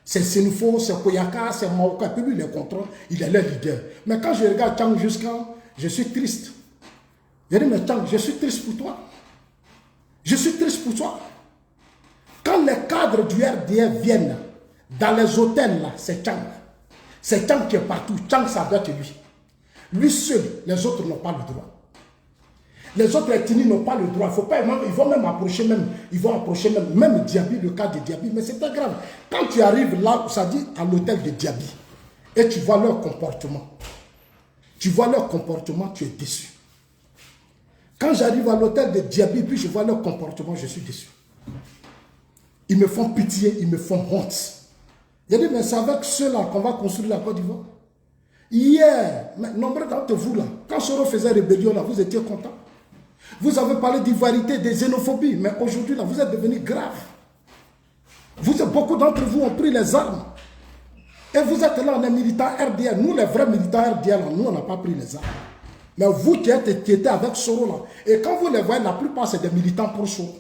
C'est Sénoufo, c'est Koyaka, c'est Maoka, et puis lui il les contrôle, il est le leader. Mais quand je regarde Tchang jusqu'à, je suis triste. Je dis, mais Tchang, je suis triste pour toi. Je suis triste pour toi. Quand les cadres du RDF viennent dans les hôtels, là, c'est Tchang. C'est Tchang qui est partout. Tchang, ça doit être lui. Lui seul, les autres n'ont pas le droit. Les autres ethnies n'ont pas le droit. Faut pas, ils vont même approcher même Diaby, le cas de Diaby. Mais c'est pas grave. Quand tu arrives là, ça dit à l'hôtel de Diaby, et tu vois leur comportement. Tu vois leur comportement, tu es déçu. Quand j'arrive à l'hôtel de Diaby, puis je vois leur comportement, je suis déçu. Ils me font pitié, ils me font honte. Il dit, mais c'est avec ceux-là qu'on va construire la Côte d'Ivoire. Hier, nombreux d'entre vous là, quand Soro faisait rébellion là, vous étiez contents. Vous avez parlé d'ivoirité, de xénophobie, mais aujourd'hui là, vous êtes devenus graves. Beaucoup d'entre vous ont pris les armes. Et vous êtes là, on est militants RDL. Nous, les vrais militants RDL, nous, on n'a pas pris les armes. Mais vous qui étiez avec Soro là, et quand vous les voyez, la plupart c'est des militants pour Soro.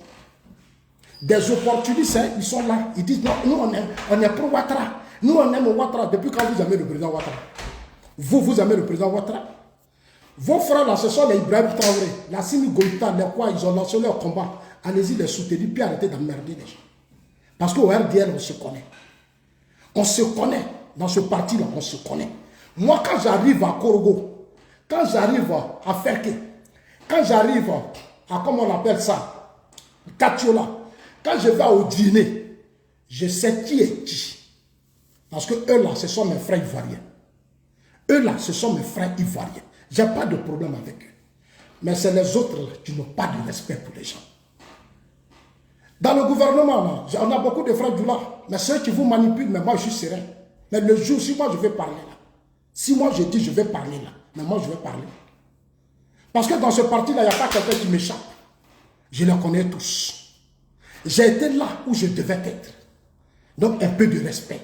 Des opportunistes, hein, ils sont là. Ils disent, non, nous on est pour Ouattara. Nous on aime Ouattara. Depuis quand vous aimez le président Ouattara? Vous aimez le président Ouattara? Vos frères là, ce sont les Ibrahim Traoré, la Simi Goïta, les quoi, ils ont lancé leur combat. Allez-y les soutenir, puis arrêtez d'emmerder les gens. Parce qu'au RDL, on se connaît. On se connaît. Dans ce parti-là, on se connaît. Moi, quand j'arrive à Korogo, quand j'arrive à Ferke, quand j'arrive à, comment on appelle ça, Katiola, quand je vais au dîner, je sais qui est qui. Parce que eux là, ce sont mes frères ivoiriens. Eux là, ce sont mes frères ivoiriens. Je n'ai pas de problème avec eux. Mais c'est les autres là, qui n'ont pas de respect pour les gens. Dans le gouvernement, là, on a beaucoup de frères du là. Mais ceux qui vous manipulent, mais moi je suis serein. Mais le jour, si moi je vais parler là, si moi je dis je vais parler là, mais moi je vais parler. Parce que dans ce parti-là, il n'y a pas quelqu'un qui m'échappe. Je les connais tous. J'ai été là où je devais être. Donc un peu de respect.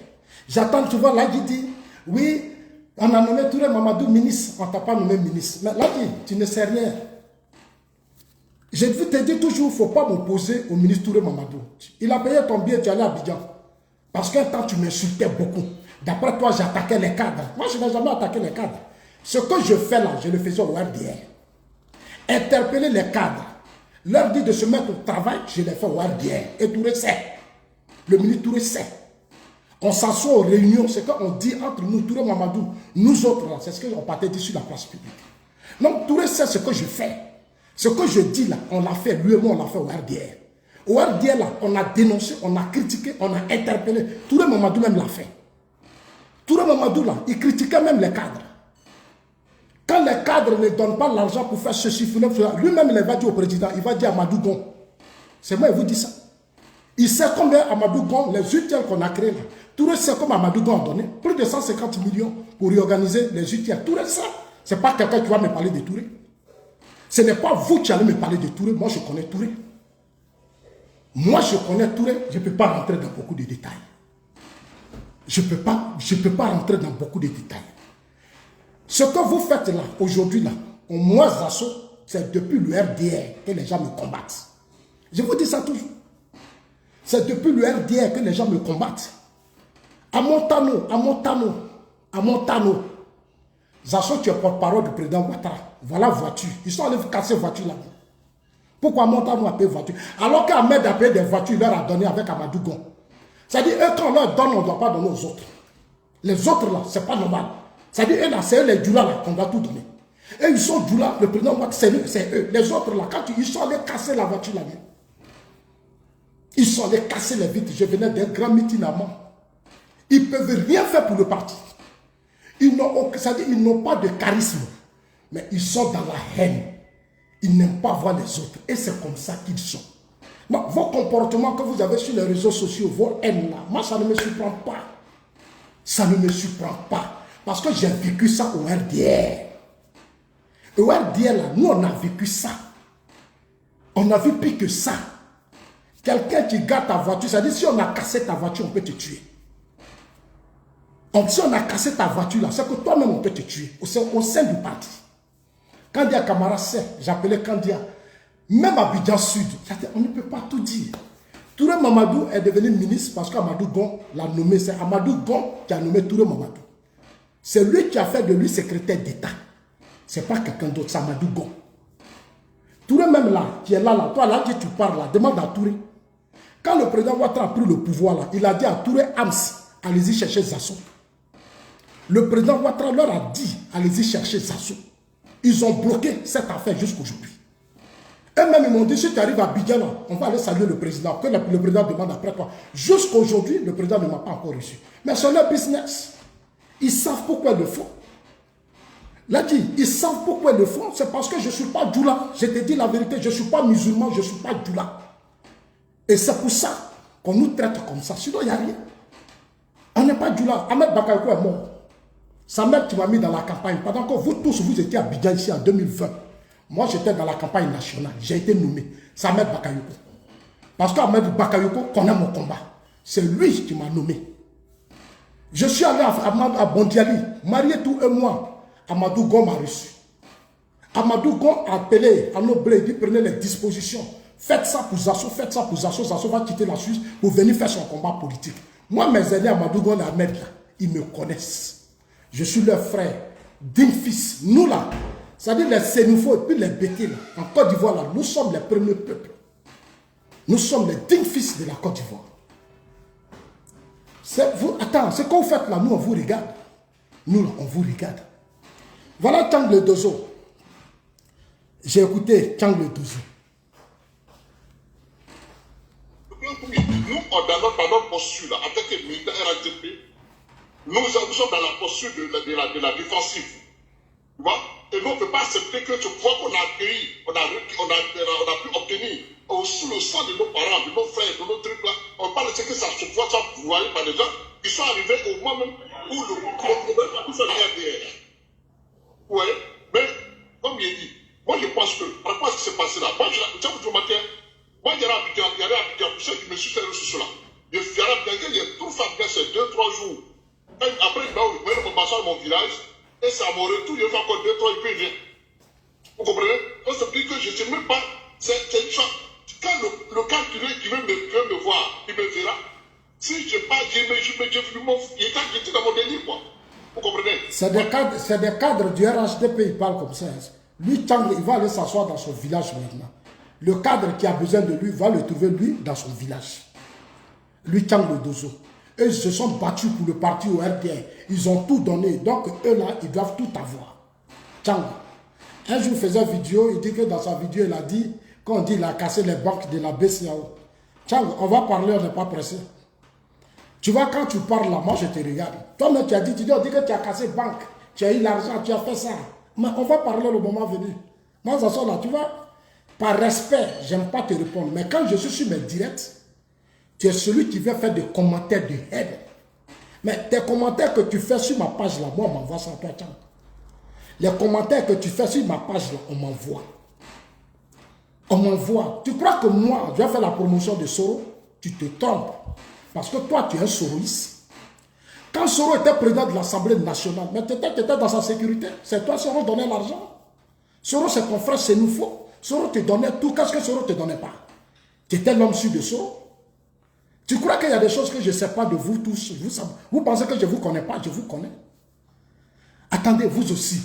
J'attends, tu vois, là, il dit, oui, on a nommé Touré Mamadou ministre, on ne t'a pas nommé ministre. Mais là, tu ne sais rien. Je te dis toujours, il ne faut pas m'opposer au ministre Touré Mamadou. Il a payé ton billet, tu es allé à Abidjan. Parce qu'un temps, tu m'insultais beaucoup. D'après toi, j'attaquais les cadres. Moi, je n'ai jamais attaqué les cadres. Ce que je fais là, je le faisais au RDR. Interpeller les cadres. leur dit de se mettre au travail, je les fais voir bien. Et Touré sait. Le ministre Touré sait. On s'assoit aux réunions, c'est qu'on dit entre nous, Touré Mamadou, nous autres, c'est ce qu'on partait dire sur la place publique. Donc Touré sait ce que je fais. Ce que je dis là, on l'a fait, lui et moi, on l'a fait au RDR. Au RDR là, on a dénoncé, on a critiqué, on a interpellé. Touré Mamadou même l'a fait. Touré Mamadou là, il critiquait même les cadres. Quand les cadres ne donnent pas l'argent pour faire ceci, lui-même il va dire au président, il va dire à Amadou Gon. C'est moi, il vous dit ça. Il sait combien Amadou Gon, les UTL qu'on a créés là. Touré sait comme Amadou Gon a donné. Plus de 150 millions pour réorganiser les UTL. Touré sait. Ce n'est pas quelqu'un qui va me parler de Touré. Ce n'est pas vous qui allez me parler de Touré. Moi, je connais Touré. Moi, je connais Touré. Je ne peux pas rentrer dans beaucoup de détails. Je ne peux pas rentrer dans beaucoup de détails. Ce que vous faites là, aujourd'hui, là, au moins Zasso, c'est depuis le RDR que les gens me combattent. Je vous dis ça toujours. C'est depuis le RDR que les gens me combattent. À Montano, Zasso, tu es porte-parole du président Ouattara. Voilà voiture. Ils sont allés casser voiture là-bas. Pourquoi Montano a payé voiture? Alors qu'Ahmed a payé des voitures, il leur a donné avec Amadou Gon. C'est-à-dire, eux, quand on leur donne, on ne doit pas donner aux autres. Les autres là, c'est pas normal. C'est-à-dire, eux là, c'est eux les Djoula là qu'on doit tout donner. Et ils sont Djoula, le président Ouattara, c'est eux. Les autres là, quand ils sont allés casser la voiture là-bas. Ils sont allés casser les vitres. Je venais d'un grand meeting à moi. Ils ne peuvent rien faire pour le parti. Ils n'ont pas de charisme. Mais ils sont dans la haine. Ils n'aiment pas voir les autres. Et c'est comme ça qu'ils sont. Donc, vos comportements que vous avez sur les réseaux sociaux, vos haines là, moi ça ne me surprend pas. Ça ne me surprend pas. Parce que j'ai vécu ça au RDR. Au RDR là, nous on a vécu ça. On a vu pire que ça. Quelqu'un qui garde ta voiture, c'est-à-dire si on a cassé ta voiture, on peut te tuer. Si on a cassé ta voiture là, c'est que toi-même on peut te tuer au sein du parti. Kandia Kamara sait, j'appelais Kandia, même à Abidjan Sud, on ne peut pas tout dire. Touré Mamadou est devenu ministre parce qu'Amadou Gon l'a nommé, c'est Amadou Gon qui a nommé Touré Mamadou. C'est lui qui a fait de lui secrétaire d'État. Ce n'est pas quelqu'un d'autre, c'est Amadou Gon. Touré même là, qui est là, toi là, tu parles là, demande à Touré. Quand le président Ouattara a pris le pouvoir là, il a dit à Touré Hams, allez-y chercher Zasso. Le président Ouattara leur a dit, allez-y chercher Zasso. Ils ont bloqué cette affaire jusqu'aujourd'hui. Eux-mêmes, ils m'ont dit, si tu arrives à Abidjan, on va aller saluer le président. Que le président demande après toi. Jusqu'aujourd'hui, le président ne m'a pas encore reçu. Mais c'est leur business. Ils savent pourquoi ils le font. Là, ils savent pourquoi ils le font. C'est parce que je ne suis pas Djoula. Je te dis la vérité, je ne suis pas musulman, je ne suis pas Djoula. Et c'est pour ça qu'on nous traite comme ça. Sinon, il n'y a rien. On n'est pas Djoula. Ahmed Bakayoko est mort. Sa mère qui m'a mis dans la campagne. Pendant que vous tous, vous étiez à Abidjan ici en 2020. Moi, j'étais dans la campagne nationale. J'ai été nommé. C'est Ahmed Bakayoko. Parce qu'Ahmed Bakayoko connaît mon combat. C'est lui qui m'a nommé. Je suis allé à Bondiali, marié tout un mois. Amadou Gon m'a reçu. Amadou Gon a appelé à nos blés, il dit prenez les dispositions. Faites ça pour Zasso, faites ça pour Zasso. Zasso va quitter la Suisse pour venir faire son combat politique. Moi, mes aînés, Amadou Gon et Ahmed, là, ils me connaissent. Je suis leur frère, digne fils. Nous là, c'est-à-dire les Sénoufos et puis les Bétés, en Côte d'Ivoire, là, nous sommes les premiers peuples. Nous sommes les dignes fils de la Côte d'Ivoire. Attends, ce que vous faites là, nous on vous regarde. Nous là, on vous regarde. Voilà Tchang Dozo. J'ai écouté Tchang Dozo. Nous, dans notre posture, là, en tant que militaire RATP, nous sommes dans la posture de la défensive. Tu vois? Et nous, on ne peut pas accepter que ce pouvoir qu'on a accueilli, on a pu obtenir sous le sang de nos parents, de nos frères, de nos trucs là, on ne peut pas laisser que ça se voit, ça pourvoyer par des gens qui sont arrivés au moment même où le problème a tout fait derrière. Oui, mais comme il dit, moi je pense que par rapport à ce qui s'est passé là, moi je vous matin, moi il y a Abidjan, pour ceux qui me suivent sur cela, il y a Abidjan, il y a tout fait bien ces 2-3 jours. Après, il m'a passé à mon village, et ça m'a retour, il y a encore 2-3, et puis il vient. Vous comprenez? Donc ça veut dire que je ne sais même pas, c'est une chose. Quand le calculé qui veut me voir, il me verra. Si je n'ai pas, il était dans mon délire, quoi. Vous comprenez? C'est des cadres du RHDP, ils parlent comme ça. Lui, il va aller s'asseoir dans son village maintenant. Le cadre qui a besoin de lui va le trouver, lui, dans son village. Lui, Tchang le Dozo. Eux, ils se sont battus pour le parti au RDR. Ils ont tout donné. Donc, eux, là, ils doivent tout avoir. Tchang. Un jour, il faisait une vidéo. Il dit que dans sa vidéo, il a dit, quand on dit qu'il a cassé les banques de la BCAO. Tchang, on va parler, on n'est pas pressé. Tu vois, quand tu parles là, moi, je te regarde. Toi-même, tu as dit, on dit que tu as cassé banque. Tu as eu l'argent, tu as fait ça. Mais on va parler le moment venu. Moi, ça sort là, tu vois. Par respect, j'aime pas te répondre. Mais quand je suis sur mes directs, tu es celui qui vient faire des commentaires de haine. Mais tes commentaires que tu fais sur ma page là, moi, on m'envoie ça à toi, Tchang. Les commentaires que tu fais sur ma page là, on m'envoie. On m'envoie. Tu crois que moi, je vais faire la promotion de Soro? Tu te trompes. Parce que toi, tu es un soroïste. Quand Soro était président de l'Assemblée nationale, mais tu étais dans sa sécurité. C'est toi, Soro, donnait l'argent. Soro, c'est ton frère, c'est nous faux. Soro te donnait tout. Qu'est-ce que Soro ne te donnait pas? Tu étais l'homme sûr de Soro. Tu crois qu'il y a des choses que je ne sais pas de vous tous? Vous pensez que je ne vous connais pas? Je vous connais. Attendez, vous aussi.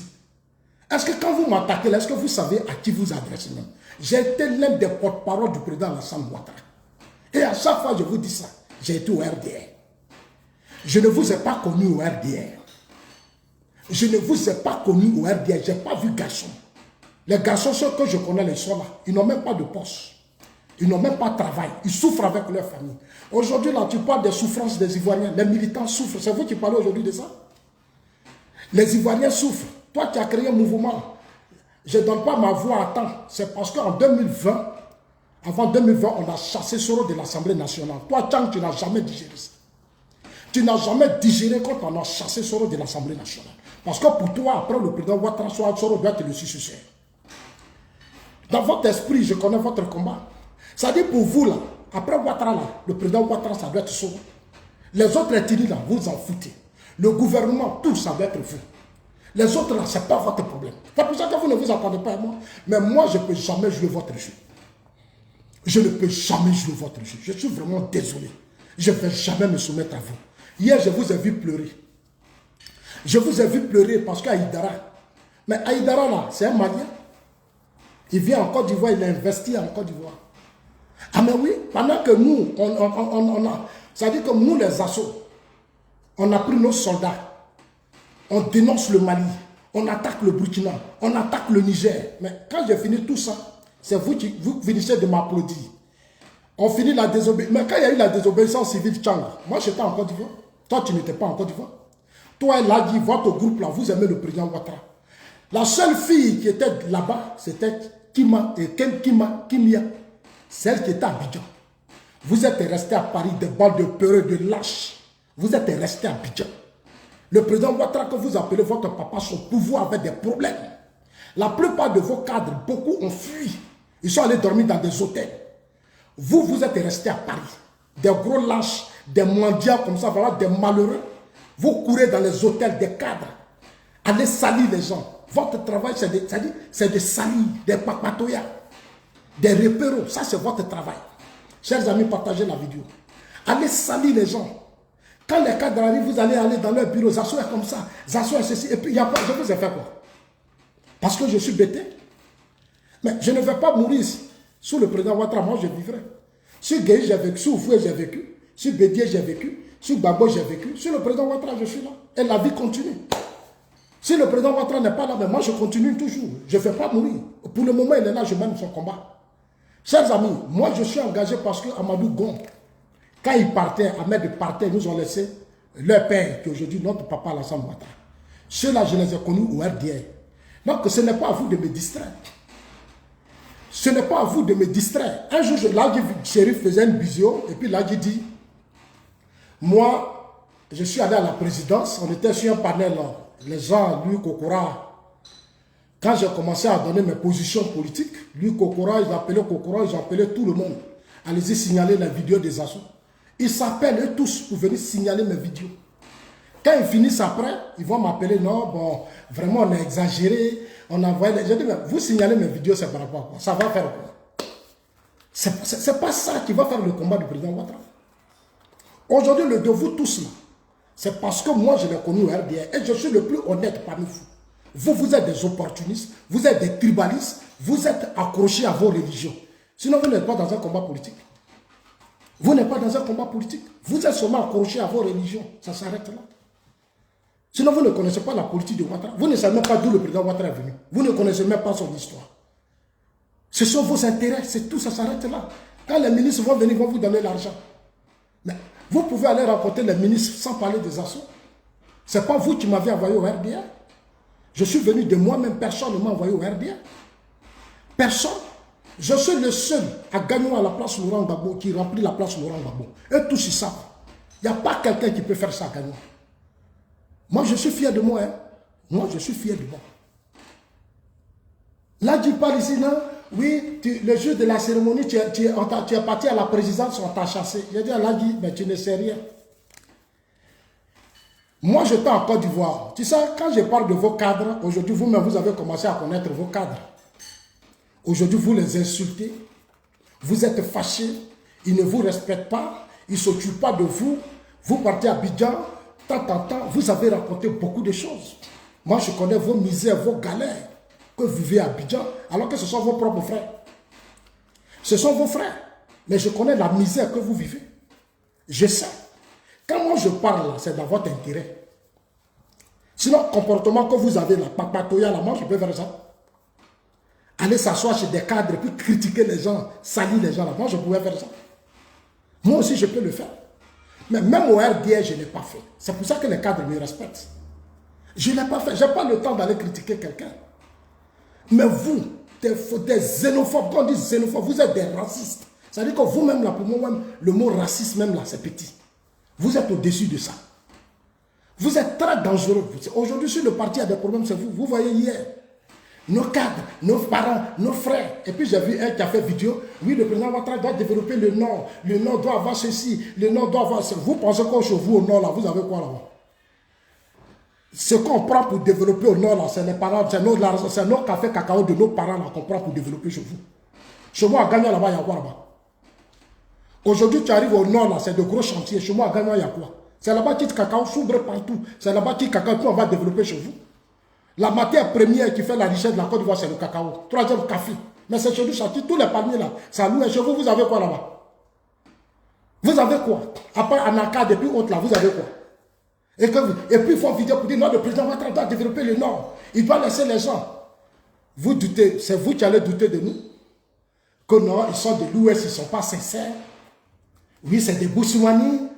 Est-ce que quand vous m'attaquez, est-ce que vous savez à qui vous adressez même? J'ai été l'un des porte-parole du président Alassane Ouattara. Et à chaque fois, je vous dis ça. J'ai été au RDR. Je ne vous ai pas connu au RDR. Je ne vous ai pas connu au RDR. Je n'ai pas vu garçon. Les garçons, ceux que je connais, ils sont là. Ils n'ont même pas de poste. Ils n'ont même pas de travail. Ils souffrent avec leur famille. Aujourd'hui, là, tu parles des souffrances des Ivoiriens. Les militants souffrent. C'est vous qui parlez aujourd'hui de ça? Les Ivoiriens souffrent. Toi, tu as créé un mouvement. Je ne donne pas ma voix à temps. C'est parce qu'en 2020, avant 2020, on a chassé Soro de l'Assemblée nationale. Toi, Tchang, tu n'as jamais digéré ça. Tu n'as jamais digéré quand on a chassé Soro de l'Assemblée nationale. Parce que pour toi, après le président Ouattara, Soro doit être le successeur. Dans votre esprit, je connais votre combat. Ça dit pour vous, là, après Ouattara, là, le président Ouattara, ça doit être Soro. Les autres ethnies, là, vous en foutez. Le gouvernement, tout, ça doit être vous. Les autres, là, ce n'est pas votre problème. C'est pour ça que vous ne vous attendez pas à moi. Mais moi, je ne peux jamais jouer votre jeu. Je ne peux jamais jouer votre jeu. Je suis vraiment désolé. Je ne vais jamais me soumettre à vous. Hier, je vous ai vu pleurer. Je vous ai vu pleurer parce qu'Aïdara. Mais Aïdara, là, c'est un Malien. Il vient en Côte d'Ivoire, il a investi en Côte d'Ivoire. Ah mais oui, pendant que nous, ça dit que nous, les assos, on a pris nos soldats. On dénonce le Mali, on attaque le Burkina, on attaque le Niger. Mais quand j'ai fini tout ça, c'est vous qui finissez de m'applaudir. On finit la désobéissance. Mais quand il y a eu la désobéissance civile, Tchang, moi j'étais en Côte d'Ivoire. Toi, tu n'étais pas en Côte d'Ivoire. Toi, elle a dit, votre groupe là, vous aimez le président Ouattara. La seule fille qui était là-bas, c'était Kimia. Celle qui était à Abidjan. Vous êtes resté à Paris, des balles de peureux, de lâches. Vous êtes resté à Abidjan. Le président Ouattara, que vous appelez votre papa, son pouvoir avait des problèmes. La plupart de vos cadres, beaucoup ont fui. Ils sont allés dormir dans des hôtels. Vous, vous êtes restés à Paris. Des gros lâches, des mendiants comme ça, voilà, des malheureux. Vous courez dans les hôtels des cadres. Allez salir les gens. Votre travail, c'est de salir, des papatoyas, des repéros. Ça, c'est votre travail. Chers amis, partagez la vidéo. Allez salir les gens. Quand les cadres arrivent, vous allez aller dans leur bureau, s'asseoir comme ça, s'asseoir ceci, et puis il y a pas, je vous ai fait quoi? Parce que je suis bêté. Mais je ne vais pas mourir sous le président Ouattara, moi je vivrai. Sur Gueye, j'ai vécu, sur Oufoué, j'ai vécu, sur Bédié, j'ai vécu, sur Gbagbo, j'ai vécu, sur le président Ouattara, je suis là. Et la vie continue. Si le président Ouattara n'est pas là, mais moi je continue toujours. Je ne vais pas mourir. Pour le moment, il est là, je mène son combat. Chers amis, moi je suis engagé parce que Amadou Gon, quand il partait, Ahmed partait, ils nous ont laissé leur père, qui est aujourd'hui notre papa Alassane Ouattara. Ceux-là, je les ai connus au RDR. Donc, ce n'est pas à vous de me distraire. Ce n'est pas à vous de me distraire. Un jour, Lagui Chérif faisait une visio, et puis Lagui dit, moi, je suis allé à la présidence, on était sur un panel, les gens, lui, Kokora. Quand j'ai commencé à donner mes positions politiques, lui, Kokora, ils appelaient tout le monde. Allez-y signaler la vidéo des assos. Ils s'appellent eux tous pour venir signaler mes vidéos. Quand ils finissent après, ils vont m'appeler, non, bon, vraiment on a exagéré, on a envoyé... Je dis, mais vous signalez mes vidéos, c'est par rapport à quoi? Ça va faire quoi? C'est pas ça qui va faire le combat du président Ouattara. Aujourd'hui, le de vous tous là, c'est parce que moi je l'ai connu au RDR et je suis le plus honnête parmi vous. Vous, vous êtes des opportunistes, vous êtes des tribalistes, vous êtes accrochés à vos religions. Sinon, vous n'êtes pas dans un combat politique. Vous n'êtes pas dans un combat politique. Vous êtes seulement accroché à vos religions. Ça s'arrête là. Sinon, vous ne connaissez pas la politique de Ouattara. Vous ne savez même pas d'où le président Ouattara est venu. Vous ne connaissez même pas son histoire. Ce sont vos intérêts. C'est tout, ça s'arrête là. Quand les ministres vont venir, ils vont vous donner l'argent. Mais vous pouvez aller rencontrer les ministres sans parler des assauts. Ce n'est pas vous qui m'avez envoyé au RDA. Je suis venu de moi-même. Personne ne m'a envoyé au RDA. Personne. Je suis le seul à gagner à la place Laurent Gbagbo qui remplit la place Laurent Gbagbo. Et tous ils savent. Il n'y a pas quelqu'un qui peut faire ça à Gagnon. Moi, je suis fier de moi. Hein. Moi, je suis fier de moi. Là, tu parles ici, non? Oui, le jour de la cérémonie, tu es parti à la présidence, on t'a chassé. J'ai dit à Ladi, mais tu ne sais rien. Moi, j'étais en Côte d'Ivoire. Tu sais, quand je parle de vos cadres, aujourd'hui, vous-même, vous avez commencé à connaître vos cadres. Aujourd'hui, vous les insultez. Vous êtes fâchés. Ils ne vous respectent pas. Ils ne s'occupent pas de vous. Vous partez à Abidjan. Tant, vous avez raconté beaucoup de choses. Moi, je connais vos misères, vos galères que vous vivez à Abidjan, alors que ce sont vos propres frères. Ce sont vos frères. Mais je connais la misère que vous vivez. Je sais. Quand moi je parle là, c'est dans votre intérêt. Sinon, le comportement que vous avez là, papatoya là, moi je peux faire ça. Aller s'asseoir chez des cadres et puis critiquer les gens, salir les gens là, moi je pouvais faire ça. Moi aussi je peux le faire. Mais même au RDA, je ne l'ai pas fait. C'est pour ça que les cadres me respectent. Je ne l'ai pas fait. Je n'ai pas le temps d'aller critiquer quelqu'un. Mais vous, des xénophobes, quand on dit xénophobes, vous êtes des racistes. C'est-à-dire que vous-même, là, pour moi, même, le mot raciste, même là, c'est petit. Vous êtes au-dessus de ça. Vous êtes très dangereux. Aujourd'hui, si le parti a des problèmes, c'est vous. Vous voyez hier, nos cadres, nos parents, nos frères. Et puis j'ai vu un qui a fait vidéo. Oui, le président Ouattara doit développer le Nord. Le Nord doit avoir ceci. Le Nord doit avoir ceci. Vous pensez qu'au chez vous, au Nord, là, vous avez quoi là-bas? Ce qu'on prend pour développer au Nord, là, c'est les parents, c'est nos cafés cacao de nos parents là qu'on prend pour développer chez vous. Chez moi, à Gagnon, là-bas, il y a quoi là-bas? Aujourd'hui, tu arrives au Nord, là, c'est de gros chantiers. Chez moi, à Gagnon, il y a quoi? C'est là-bas qui cacao s'ouvre partout. C'est là-bas qui cacao, tout on va développer chez vous. La matière première qui fait la richesse de la Côte d'Ivoire, c'est le cacao. Troisième, café. Mais c'est chez nous, chantier, tous les palmiers là, ça loue. Et chez vous, vous avez quoi là-bas? Vous avez quoi? À part Anaka, depuis autres là, vous avez quoi? Et puis, il faut vidéo pour dire, non, le président Ouattara doit développer le Nord. Il doit laisser les gens. Vous doutez, c'est vous qui allez douter de nous? Que non, ils sont de l'Ouest, ils ne sont pas sincères. Oui, c'est des Boussoumani.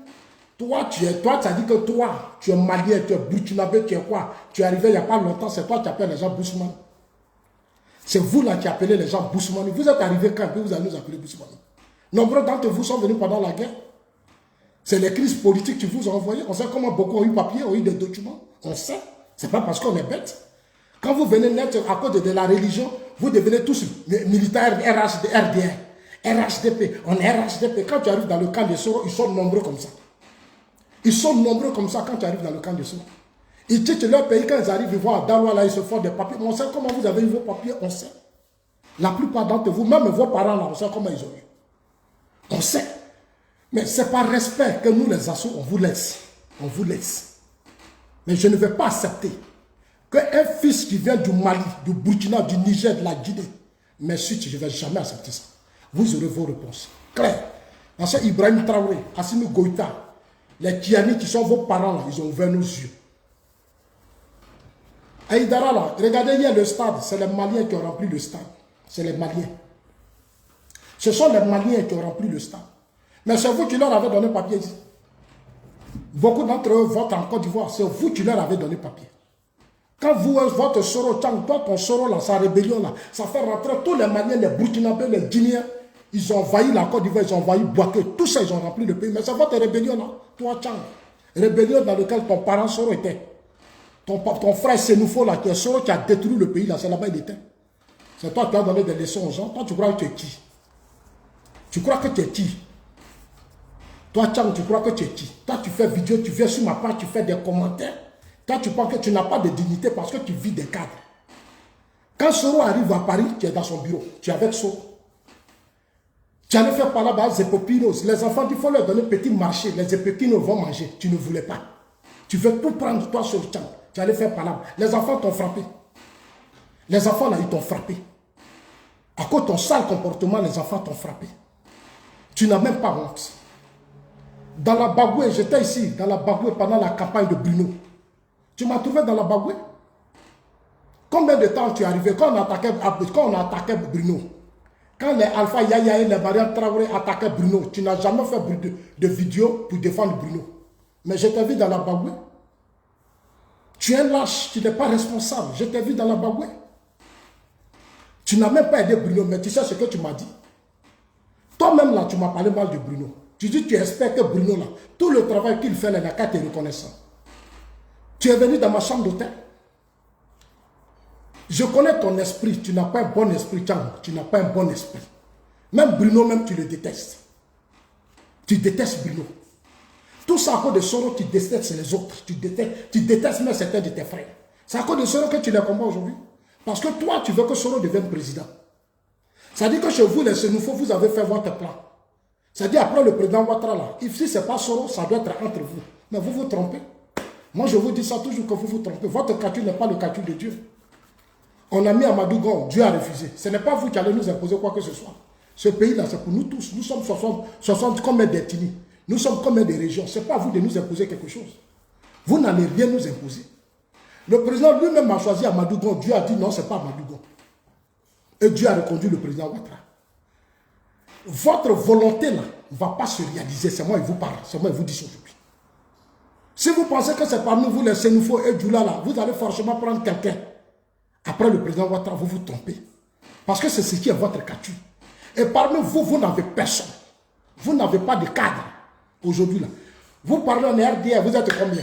Toi, tu as dit que toi, tu es malien, tu es burkinabé, tu es quoi? Tu es arrivé il n'y a pas longtemps, c'est toi qui appelles les gens Boussoumani. C'est vous là qui appelez les gens Boussoumani. Vous êtes arrivé quand vous allez nous appeler Boussoumani. Nombreux d'entre vous sont venus pendant la guerre. C'est les crises politiques qui vous ont envoyé. On sait comment beaucoup ont eu papier, ont eu des documents. On sait. Ce n'est pas parce qu'on est bête. Quand vous venez naître à cause de la religion, vous devenez tous militaires RDR, RHDP. On est RHDP. Quand tu arrives dans le camp de Soro, ils sont nombreux comme ça. Ils sont nombreux comme ça quand tu arrives dans le camp de Soro. Ils quittent leur pays, quand ils arrivent, ils voient à Dawa, là, ils se font des papiers. On sait comment vous avez eu vos papiers, on sait. La plupart d'entre vous, même vos parents, là, on sait comment ils ont eu. On sait. Mais c'est par respect que nous, les assos, on vous laisse. On vous laisse. Mais je ne vais pas accepter qu'un fils qui vient du Mali, du Burkina, du Niger, de la Guinée, mais suite, je ne vais jamais accepter ça. Vous aurez vos réponses. Claire. Parce que Ibrahim Traoré, Assimi Goïta, les Kiani qui sont vos parents, là, ils ont ouvert nos yeux. Aïdara, là, regardez hier le stade, c'est les Maliens qui ont rempli le stade. C'est les Maliens. Ce sont les Maliens qui ont rempli le stade. Mais c'est vous qui leur avez donné papier ici. Beaucoup d'entre eux votent en Côte d'Ivoire. C'est vous qui leur avez donné papier. Quand vous, votre Soro, toi, ton Soro, là, sa rébellion, là, ça fait rentrer tous les Maliens, les Burkinabés, les Guinéens. Ils ont envahi la Côte d'Ivoire, ils ont envahi Boaké. Tout ça, ils ont rempli le pays. Mais c'est votre rébellion, là. Toi, Tchang. Rébellion dans laquelle ton parent Soro était. Ton frère Senoufo, là, qui est Soro, qui a détruit le pays, là, c'est là-bas il était. C'est toi qui as donné des leçons aux gens. Toi, tu crois que tu es qui? Tu crois que tu es qui? Toi, Tchang, tu crois que tu es qui? Toi, tu fais vidéo, tu viens sur ma page, tu fais des commentaires. Toi, tu penses que tu n'as pas de dignité parce que tu vis des cadres. Quand Soro arrive à Paris, tu es dans son bureau. Tu es avec Soro. Tu allais faire par là-bas les Epopinos. Les enfants, il faut leur donner petit marché. Les Epopinos vont manger. Tu ne voulais pas. Tu veux tout prendre, toi, sur le Tchang. Tu allais faire par là. Les enfants t'ont frappé. Les enfants, là, ils t'ont frappé. À cause de ton sale comportement, les enfants t'ont frappé. Tu n'as même pas honte. Dans la Bagoué, j'étais ici, dans la Bagoué pendant la campagne de Bruno. Tu m'as trouvé dans la Bagoué? Combien de temps tu es arrivé quand on a attaqué Bruno? Quand les Alpha Yaya et les Mariam Traoré attaquaient Bruno, tu n'as jamais fait de vidéo pour défendre Bruno. Mais je t'ai vu dans la Bagoué. Tu es un lâche, tu n'es pas responsable. Je t'ai vu dans la Bagoué. Tu n'as même pas aidé Bruno, mais tu sais ce que tu m'as dit. Toi-même là, tu m'as parlé mal de Bruno. Tu dis que tu espères que Bruno là, tout le travail qu'il fait là, il n'a qu'à te reconnaissant. Tu es venu dans ma chambre d'hôtel. Je connais ton esprit, tu n'as pas un bon esprit, tu n'as pas un bon esprit. Même Bruno, même tu le détestes. Tu détestes Bruno. Tout ça à cause de Soro, tu détestes les autres. Tu détestes même certains de tes frères. C'est à cause de Soro que tu les combats aujourd'hui. Parce que toi, tu veux que Soro devienne président. Ça dit que chez vous, les Sénoufos, vous avez fait votre plan. Ça dit après le président Ouattara, là, si ce n'est pas Soro, ça doit être entre vous. Mais vous vous trompez. Moi, je vous dis ça toujours que vous vous trompez. Votre calcul n'est pas le calcul de Dieu. On a mis Amadou Gon, Dieu a refusé. Ce n'est pas vous qui allez nous imposer quoi que ce soit. Ce pays-là, c'est pour nous tous. Nous sommes 60 comme des ethnies. Nous sommes comme des régions. Ce n'est pas à vous de nous imposer quelque chose. Vous n'allez rien nous imposer. Le président lui-même a choisi Amadou Gon. Dieu a dit non, ce n'est pas Amadou Gon. Et Dieu a reconduit le président Ouattara. Votre volonté là ne va pas se réaliser. C'est moi qui vous parle. C'est moi qui vous dis aujourd'hui. Si vous pensez que c'est parmi vous les Sénoufos et Djoula là, vous allez forcément prendre quelqu'un. Après le président Ouattara, vous vous trompez. Parce que c'est ce qui est votre calcul. Et parmi vous, vous n'avez personne. Vous n'avez pas de cadre. Aujourd'hui là. Vous parlez en RDA, vous êtes combien?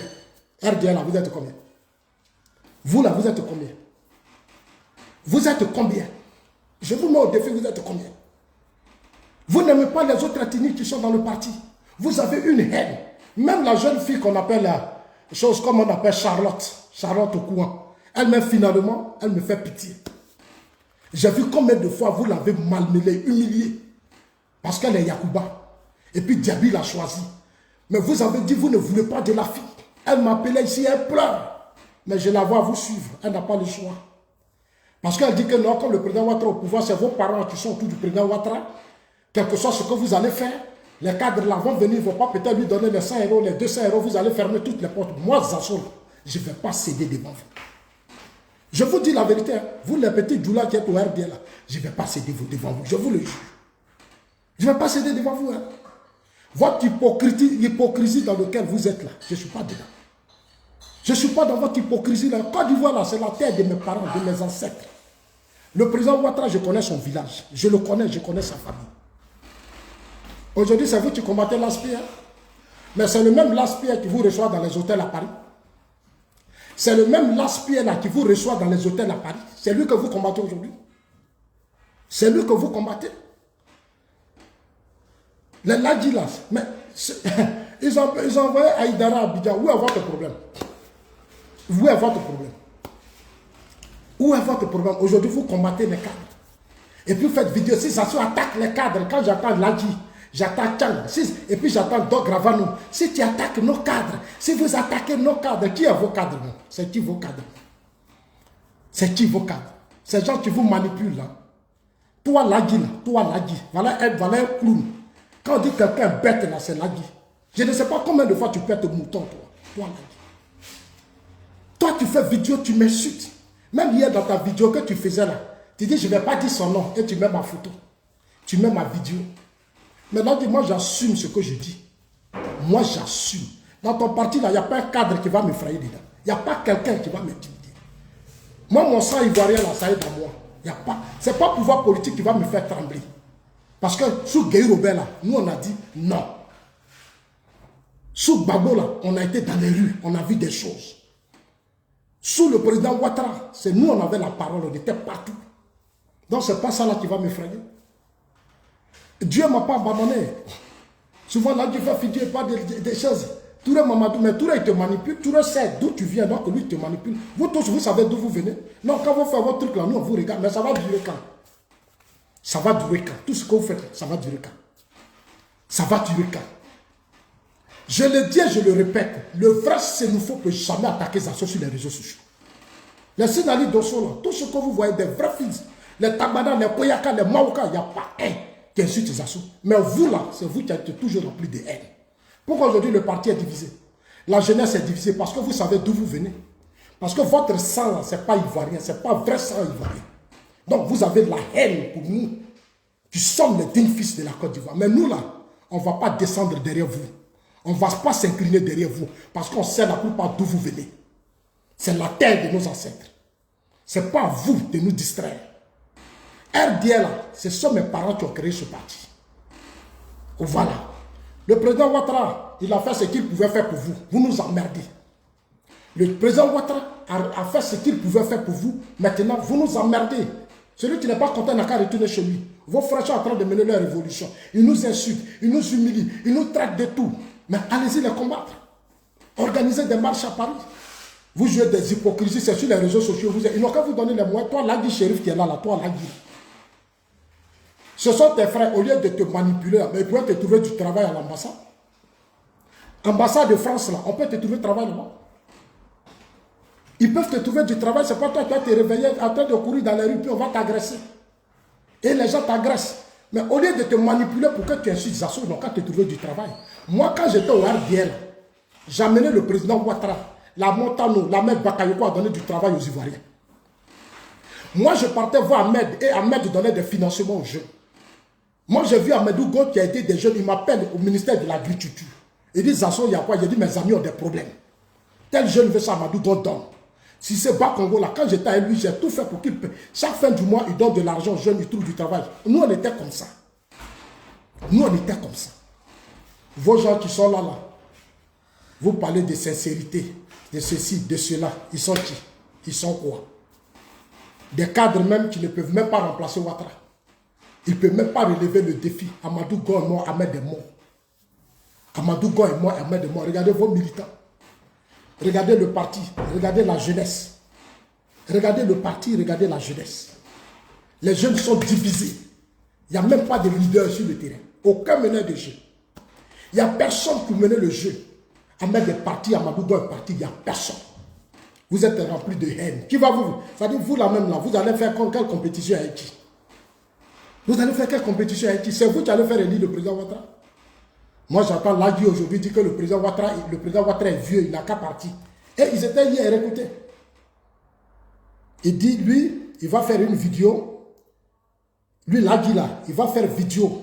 RDA là, vous êtes combien? Vous là, vous êtes combien? Vous êtes combien? Je vous mets au défi, vous êtes combien? Vous n'aimez pas les autres ethnies qui sont dans le parti. Vous avez une haine. Même la jeune fille qu'on appelle la chose comme on appelle Charlotte au courant. Elle-même finalement, elle me fait pitié. J'ai vu combien de fois vous l'avez malmenée, humiliée. Parce qu'elle est Yacouba. Et puis Diaby l'a choisi. Mais vous avez dit, vous ne voulez pas de la fille. Elle m'appelait ici, elle pleure. Mais je la vois vous suivre. Elle n'a pas le choix. Parce qu'elle dit que non, comme le président Ouattara au pouvoir, c'est vos parents qui sont autour du président Ouattara. Quel que soit ce que vous allez faire, les cadres là vont venir, ils ne vont pas peut-être lui donner les 100 euros, les 200 euros, vous allez fermer toutes les portes. Moi, Zassoul, je ne vais pas céder devant vous. Je vous dis la vérité, hein. Vous les petits Djoula qui êtes au RDA là, je ne vais pas céder devant vous, je vous le jure. Je ne vais pas céder devant vous. Hein. Votre hypocrisie dans laquelle vous êtes là, je ne suis pas dedans. Je ne suis pas dans votre hypocrisie là. Côte d'Ivoire là, c'est la terre de mes parents, de mes ancêtres. Le président Ouattara, je connais son village. Je le connais, je connais sa famille. Aujourd'hui, c'est vous qui combattez l'ASPIA. Mais c'est le même l'ASPIA qui vous reçoit dans les hôtels à Paris. C'est le même l'ASPIA là qui vous reçoit dans les hôtels à Paris. C'est lui que vous combattez aujourd'hui. C'est lui que vous combattez. Les Ladilas, mais ils ont envoyé Aïdara à Abidjan. Où est votre problème? Où est votre problème? Où est votre problème? Aujourd'hui, vous combattez les cadres. Et puis vous faites vidéo. Si ça se attaque les cadres, quand j'attends Ladji, j'attends Tchang, et puis j'attends Doc Ravanou. Si tu attaques nos cadres, si vous attaquez nos cadres, qui est vos cadres? C'est qui vos cadres? C'est qui vos cadres? Ces gens qui vous manipulent là. Toi Ladji, voilà un clown. Quand on dit quelqu'un bête là, c'est Ladji. Je ne sais pas combien de fois tu perds tes moutons, toi Ladji. Toi tu fais vidéo, tu m'insultes. Même hier dans ta vidéo que tu faisais là, tu dis je ne vais pas dire son nom et tu mets ma photo. Tu mets ma vidéo. Maintenant, moi j'assume ce que je dis. Moi j'assume. Dans ton parti là, il n'y a pas un cadre qui va m'effrayer dedans. Il n'y a pas quelqu'un qui va m'intimider. Moi, mon sang ivoirien là, ça aide à moi. Il n'y a pas. Ce n'est pas le pouvoir politique qui va me faire trembler. Parce que sous Guy Robert là, nous on a dit non. Sous Gbagbo là, on a été dans les rues, on a vu des choses. Sous le président Ouattara, c'est nous on avait la parole, on était partout. Donc c'est pas ça là qui va m'effrayer. Dieu ne m'a pas abandonné. Souvent là, Dieu fait figurer pas des choses. Touré Mamadou, mais Touré il te manipule. Touré sait d'où tu viens, donc lui il te manipule. Vous tous, vous savez d'où vous venez. Non, quand vous faites votre truc là, nous on vous regarde, mais ça va durer quand? Ça va durer quand? Tout ce que vous faites, ça va durer quand? Ça va durer quand? Je le dis et je le répète, le vrai Sénoufo ne peut jamais attaquer Zasso sur les réseaux sociaux. Les Sinali Dosso, tout ce que vous voyez, des vrais fils, les Tabada, les Koyaka, les Maouka, il n'y a pas un qui insulte les assauts. Mais vous là, c'est vous qui êtes toujours rempli de haine. Pourquoi aujourd'hui le parti est divisé? La jeunesse est divisée parce que vous savez d'où vous venez. Parce que votre sang là, ce n'est pas ivoirien, ce n'est pas vrai sang ivoirien. Donc vous avez de la haine pour nous, qui sommes les dignes fils de la Côte d'Ivoire. Mais nous là, on ne va pas descendre derrière vous. On ne va pas s'incliner derrière vous. Parce qu'on sait la plupart d'où vous venez. C'est la terre de nos ancêtres. Ce n'est pas à vous de nous distraire. RDL, ce sont mes parents qui ont créé ce parti. Voilà. Le président Ouattara, il a fait ce qu'il pouvait faire pour vous. Vous nous emmerdez. Le président Ouattara a fait ce qu'il pouvait faire pour vous. Maintenant, vous nous emmerdez. Celui qui n'est pas content n'a qu'à retourner chez lui. Vos frères sont en train de mener leur révolution. Ils nous insultent, ils nous humilient, ils nous traitent de tout. Mais allez-y les combattre. Organisez des marches à Paris. Vous jouez des hypocrisies, c'est sur les réseaux sociaux. Ils n'ont qu'à vous donner les moyens. Toi, Lagui Chérif qui est là, toi, Lagui. Ce sont tes frères, au lieu de te manipuler, mais ils pourraient te trouver du travail à l'ambassade. Ambassade de France, là, on peut te trouver du travail là-bas. Ils peuvent te trouver du travail, c'est pas toi qui vas te réveiller en train de courir dans les rues, puis on va t'agresser. Et les gens t'agressent. Mais au lieu de te manipuler pour que tu insultes Zasso, ils n'ont qu'à te trouver du travail. Moi, quand j'étais au RDL, j'amenais le président Ouattara, la Montano, la mère Bakayoko a donné du travail aux Ivoiriens. Moi, je partais voir Ahmed, et Ahmed donnait des financements aux jeunes. Moi, j'ai vu Ahmed Ougo qui a aidé des jeunes, il m'appelle au ministère de l'Agriculture. Il dit, Zasso, il y a quoi? J'ai dit, mes amis ont des problèmes. Tel jeune veut ça, Ahmed Ougo donne. Si c'est bas Congo là, quand j'étais avec lui, j'ai tout fait pour qu'il paie. Chaque fin du mois, il donne de l'argent aux jeunes, il trouve du travail. Nous, on était comme ça. Nous, on était comme ça. Vos gens qui sont là, vous parlez de sincérité, de ceci, de cela. Ils sont qui? Ils sont quoi? Des cadres même qui ne peuvent même pas remplacer Ouattara. Ils ne peuvent même pas relever le défi. Amadou Go est mort, Ahmed est mort. Amadou Go est mort, Ahmed est mort. Regardez vos militants. Regardez le parti, regardez la jeunesse. Regardez le parti, regardez la jeunesse. Les jeunes sont divisés. Il n'y a même pas de leader sur le terrain. Aucun meneur de jeu. Il n'y a personne pour mener le jeu. Ahmed est parti, Amadou Go est parti, il n'y a personne. Vous êtes remplis de haine. Qui va vous? C'est-à-dire vous là même là, vous allez faire quelle compétition avec qui? Vous allez faire quelle compétition avec qui? C'est vous qui allez faire élire le président Ouattara? Moi, j'entends Lagui aujourd'hui dire que le président Ouattara est vieux, il n'a qu'à partir. Et ils étaient hier, écoutez. Il dit, lui, il va faire une vidéo. Lui, Lagui, là, il va faire vidéo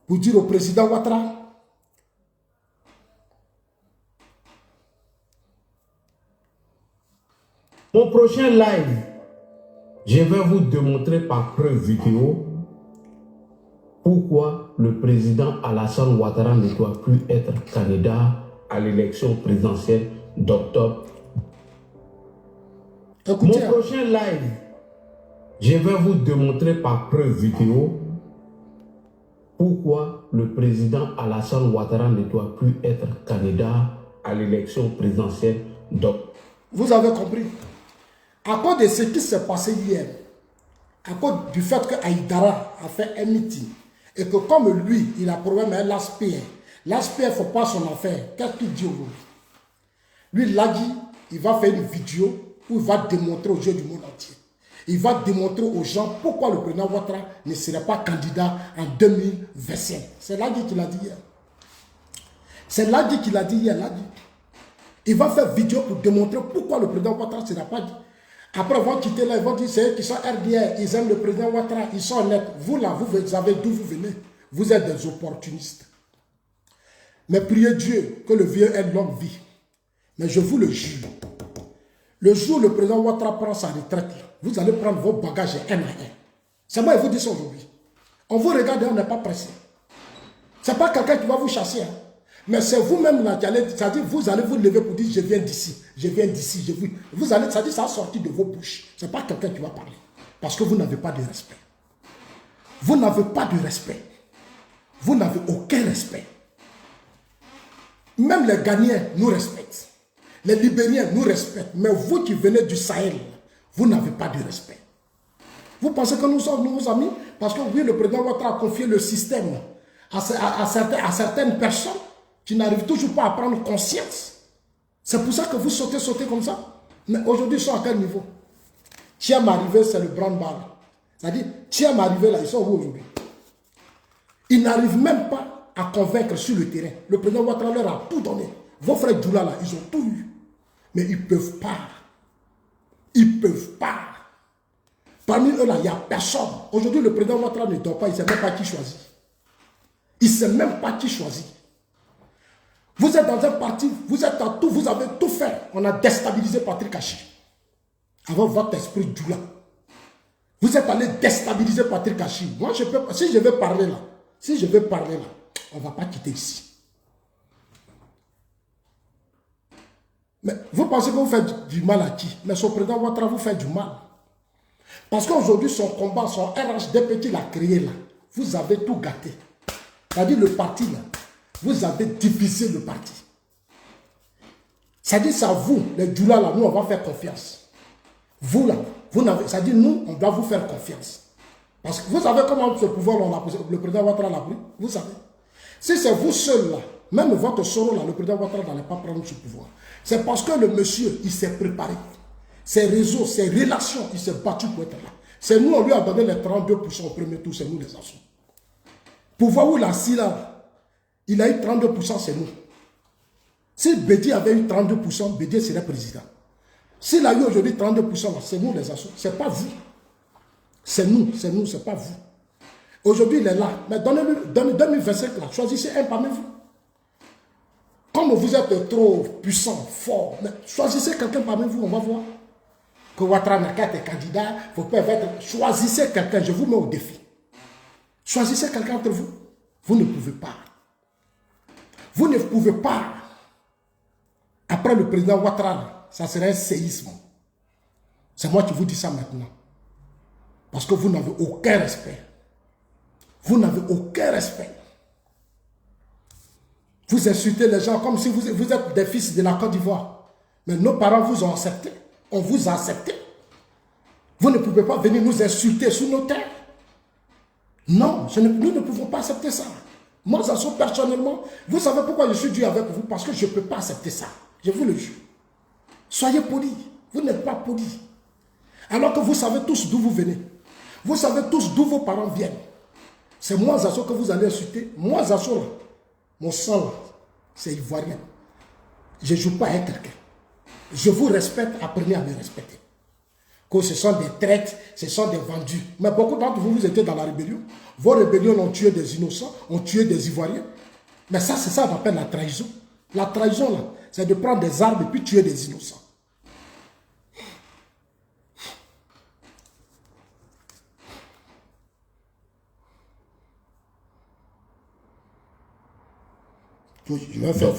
pour dire au président Ouattara. Mon prochain live, je vais vous démontrer par preuve vidéo pourquoi le président Alassane Ouattara ne doit plus être candidat à l'élection présidentielle d'octobre. Mon prochain live, je vais vous démontrer par preuve vidéo pourquoi le président Alassane Ouattara ne doit plus être candidat à l'élection présidentielle d'octobre. Vous avez compris? À cause de ce qui s'est passé hier, à cause du fait que Aïdara a fait un meeting, et que comme lui, il a problème avec l'ASPR, l'ASPR ne fait pas son affaire. Qu'est-ce qu'il dit aujourd'hui? Lui, Lagui, il va faire une vidéo où il va démontrer aux yeux du monde entier. Il va démontrer aux gens pourquoi le président Ouattara ne serait pas candidat en 2025. C'est Lagui qui l'a dit hier. C'est Lagui qui l'a dit hier, Lagui. Il va faire vidéo pour démontrer pourquoi le président Ouattara ne sera pas dit. Après, ils vont quitter là, ils vont dire c'est eux qui sont RDR, ils aiment le président Ouattara, ils sont honnêtes. Vous là, vous savez d'où vous venez. Vous êtes des opportunistes. Mais priez Dieu que le vieux ait une longue vie. Mais je vous le jure, le jour où le président Ouattara prend sa retraite, vous allez prendre vos bagages un à un. C'est moi qui vous dis ça aujourd'hui. On vous regarde et on n'est pas pressé. Ce n'est pas quelqu'un qui va vous chasser. Hein. Mais c'est vous-même là qui allez, c'est-à-dire vous allez vous lever pour dire je viens d'ici, je viens d'ici, vous allez, c'est-à-dire ça a sorti de vos bouches. Ce n'est pas quelqu'un qui va parler. Parce que vous n'avez pas de respect. Vous n'avez pas de respect. Vous n'avez aucun respect. Même les Ghanéens nous respectent. Les Libériens nous respectent. Mais vous qui venez du Sahel, vous n'avez pas de respect. Vous pensez que nous sommes nos amis? Parce que oui, le président Ouattara a confié le système à certaines personnes qui n'arrivent toujours pas à prendre conscience. C'est pour ça que vous sautez comme ça. Mais aujourd'hui, ils sont à quel niveau? Tiens, arrivé, c'est le branle-bas. C'est-à-dire, tiens, m'arriver là, ils sont où aujourd'hui? Ils n'arrivent même pas à convaincre sur le terrain. Le président Ouattara leur a tout donné. Vos frères Djoula là, ils ont tout eu. Mais ils ne peuvent pas. Ils ne peuvent pas. Parmi eux là, il n'y a personne. Aujourd'hui, le président Ouattara ne dort pas, il ne sait même pas qui choisit. Il ne sait même pas qui choisit. Vous êtes dans un parti, vous êtes dans tout, vous avez tout fait. On a déstabilisé Patrick Hachi. Avec votre esprit Djoula. Vous êtes allé déstabiliser Patrick Hachi. Moi, je peux, si je vais parler là, on ne va pas quitter ici. Mais vous pensez que vous faites du mal à qui? Mais son président Ouattara vous fait du mal. Parce qu'aujourd'hui, son combat, son RHDP qu'il a créé là, vous avez tout gâté. C'est-à-dire le parti là, vous avez divisé le parti. C'est-à-dire c'est à vous, les Djoula là, nous on va faire confiance. Vous là, vous n'avez, c'est-à-dire nous, on doit vous faire confiance. Parce que vous savez comment ce pouvoir là, le président Ouattara l'a pris? Vous savez. Si c'est vous seul là, même votre solo là, le président Ouattara n'allait pas prendre ce pouvoir. C'est parce que le monsieur, il s'est préparé. Ses réseaux, ses relations, il s'est battu pour être là. C'est nous, on lui a donné les 32% au premier tour, c'est nous les assauts. Pour voir où il a assis là, il a eu 32%, c'est nous. Si Bédi avait eu 32%, Bédi serait président. S'il a eu aujourd'hui 32%, c'est nous les assauts, c'est pas vous. C'est nous, c'est pas vous. Aujourd'hui, il est là. Mais donnez-lui 2025 là, choisissez un parmi vous. Comme vous êtes trop puissant, fort, mais choisissez quelqu'un parmi vous, on va voir. Que Ouattara n'a qu'à être candidat, vous pouvez être. Choisissez quelqu'un, je vous mets au défi. Choisissez quelqu'un entre vous. Vous ne pouvez pas. Vous ne pouvez pas. Après le président Ouattara, ça serait un séisme. C'est moi qui vous dis ça maintenant. Parce que vous n'avez aucun respect. Vous n'avez aucun respect. Vous insultez les gens comme si vous êtes des fils de la Côte d'Ivoire. Mais nos parents vous ont accepté. On vous a accepté. Vous ne pouvez pas venir nous insulter sous nos terres. Non, nous ne pouvons pas accepter ça. Moi, personnellement, vous savez pourquoi je suis dur avec vous? Parce que je ne peux pas accepter ça. Je vous le jure. Soyez polis. Vous n'êtes pas polis. Alors que vous savez tous d'où vous venez. Vous savez tous d'où vos parents viennent. C'est moi, Zasso, que vous allez insulter. Moi, Zasso, là, mon sang, là, c'est ivoirien. Je ne joue pas avec quelqu'un. Je vous respecte, apprenez à me respecter. Que ce sont des traites, ce sont des vendus. Mais beaucoup d'entre vous, vous étiez dans la rébellion. Vos rébellions ont tué des innocents, ont tué des Ivoiriens. Mais ça, c'est ça qu'on appelle la trahison. La trahison, là, c'est de prendre des armes et puis tuer des innocents. Je vais faire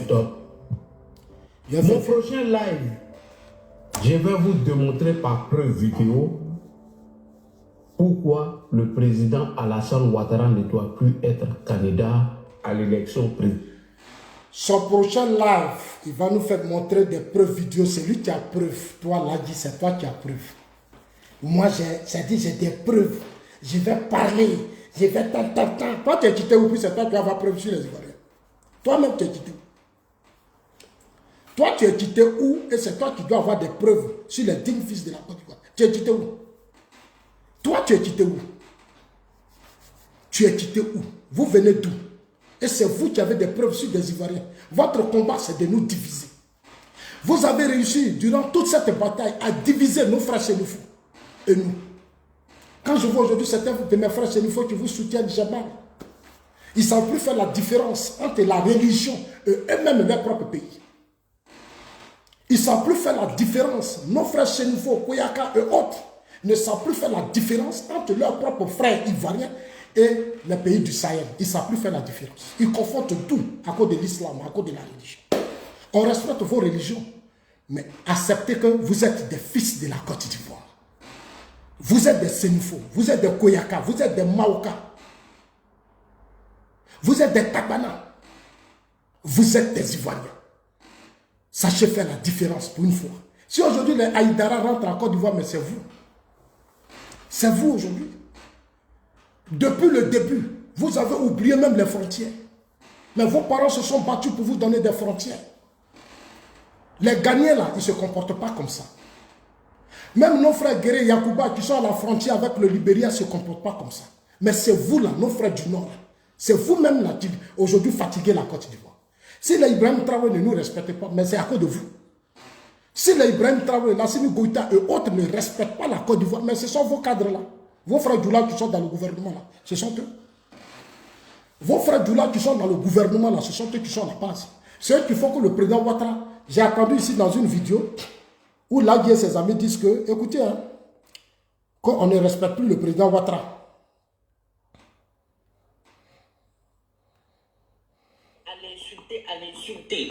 Mon prochain live, je vais vous démontrer par preuve vidéo pourquoi le président Alassane Ouattara ne doit plus être candidat à l'élection présidentielle. Son prochain live, il va nous faire montrer des preuves vidéo. C'est lui qui a preuve. Toi, là, c'est toi qui as preuve. Moi, j'ai des preuves. Je vais parler. Je vais t'entendre. Toi, tu es quitté où, puis c'est toi qui vas avoir preuve sur les Ivoiriens. Toi-même, tu es quitté où? Toi, tu es quitté où? Et c'est toi qui dois avoir des preuves sur les dignes fils de la Côte d'Ivoire. Tu es quitté où? Toi, tu es quitté où? Tu es quitté où? Vous venez d'où? Et c'est vous qui avez des preuves sur des Ivoiriens. Votre combat, c'est de nous diviser. Vous avez réussi, durant toute cette bataille, à diviser nos frères sénifaux et nous. Quand je vois aujourd'hui certains de mes frères sénifaux qui vous soutiennent jamais, ils ne savent plus faire la différence entre la religion et eux-mêmes et leur propre pays. Ils ne savent plus faire la différence. Nos frères sénifaux, Koyaka et autres, ne savent plus faire la différence entre leurs propres frères ivoiriens et les pays du Sahel. Ils ne savent plus faire la différence. Ils confondent tout à cause de l'islam, à cause de la religion. On respecte vos religions, mais acceptez que vous êtes des fils de la Côte d'Ivoire. Vous êtes des sénifaux, vous êtes des Koyaka, vous êtes des Maoka. Vous êtes des Tabana. Vous êtes des Ivoiriens. Sachez faire la différence pour une fois. Si aujourd'hui les Haïdara rentrent en Côte d'Ivoire, mais c'est vous. C'est vous aujourd'hui. Depuis le début, vous avez oublié même les frontières. Mais vos parents se sont battus pour vous donner des frontières. Les gagnés là, ils ne se comportent pas comme ça. Même nos frères Guéré Yacouba qui sont à la frontière avec le Libéria ne se comportent pas comme ça. Mais c'est vous là, nos frères du Nord. C'est vous-même là qui aujourd'hui fatiguez la Côte d'Ivoire. Si les Ibrahim Traoré ne nous respectent pas, mais c'est à cause de vous. Si les Ibrahim Traoré, Lassimi Goïta et autres ne respectent pas la Côte d'Ivoire, mais ce sont vos cadres là. Vos frères Doula qui sont dans le gouvernement là, ce sont eux. Vos frères Doula qui sont dans le gouvernement là, ce sont eux qui sont à la base. C'est eux qui font que le président Ouattara, j'ai attendu ici dans une vidéo, où Lagui et ses amis disent que, écoutez, hein, qu'on ne respecte plus le président Ouattara. À l'insulter.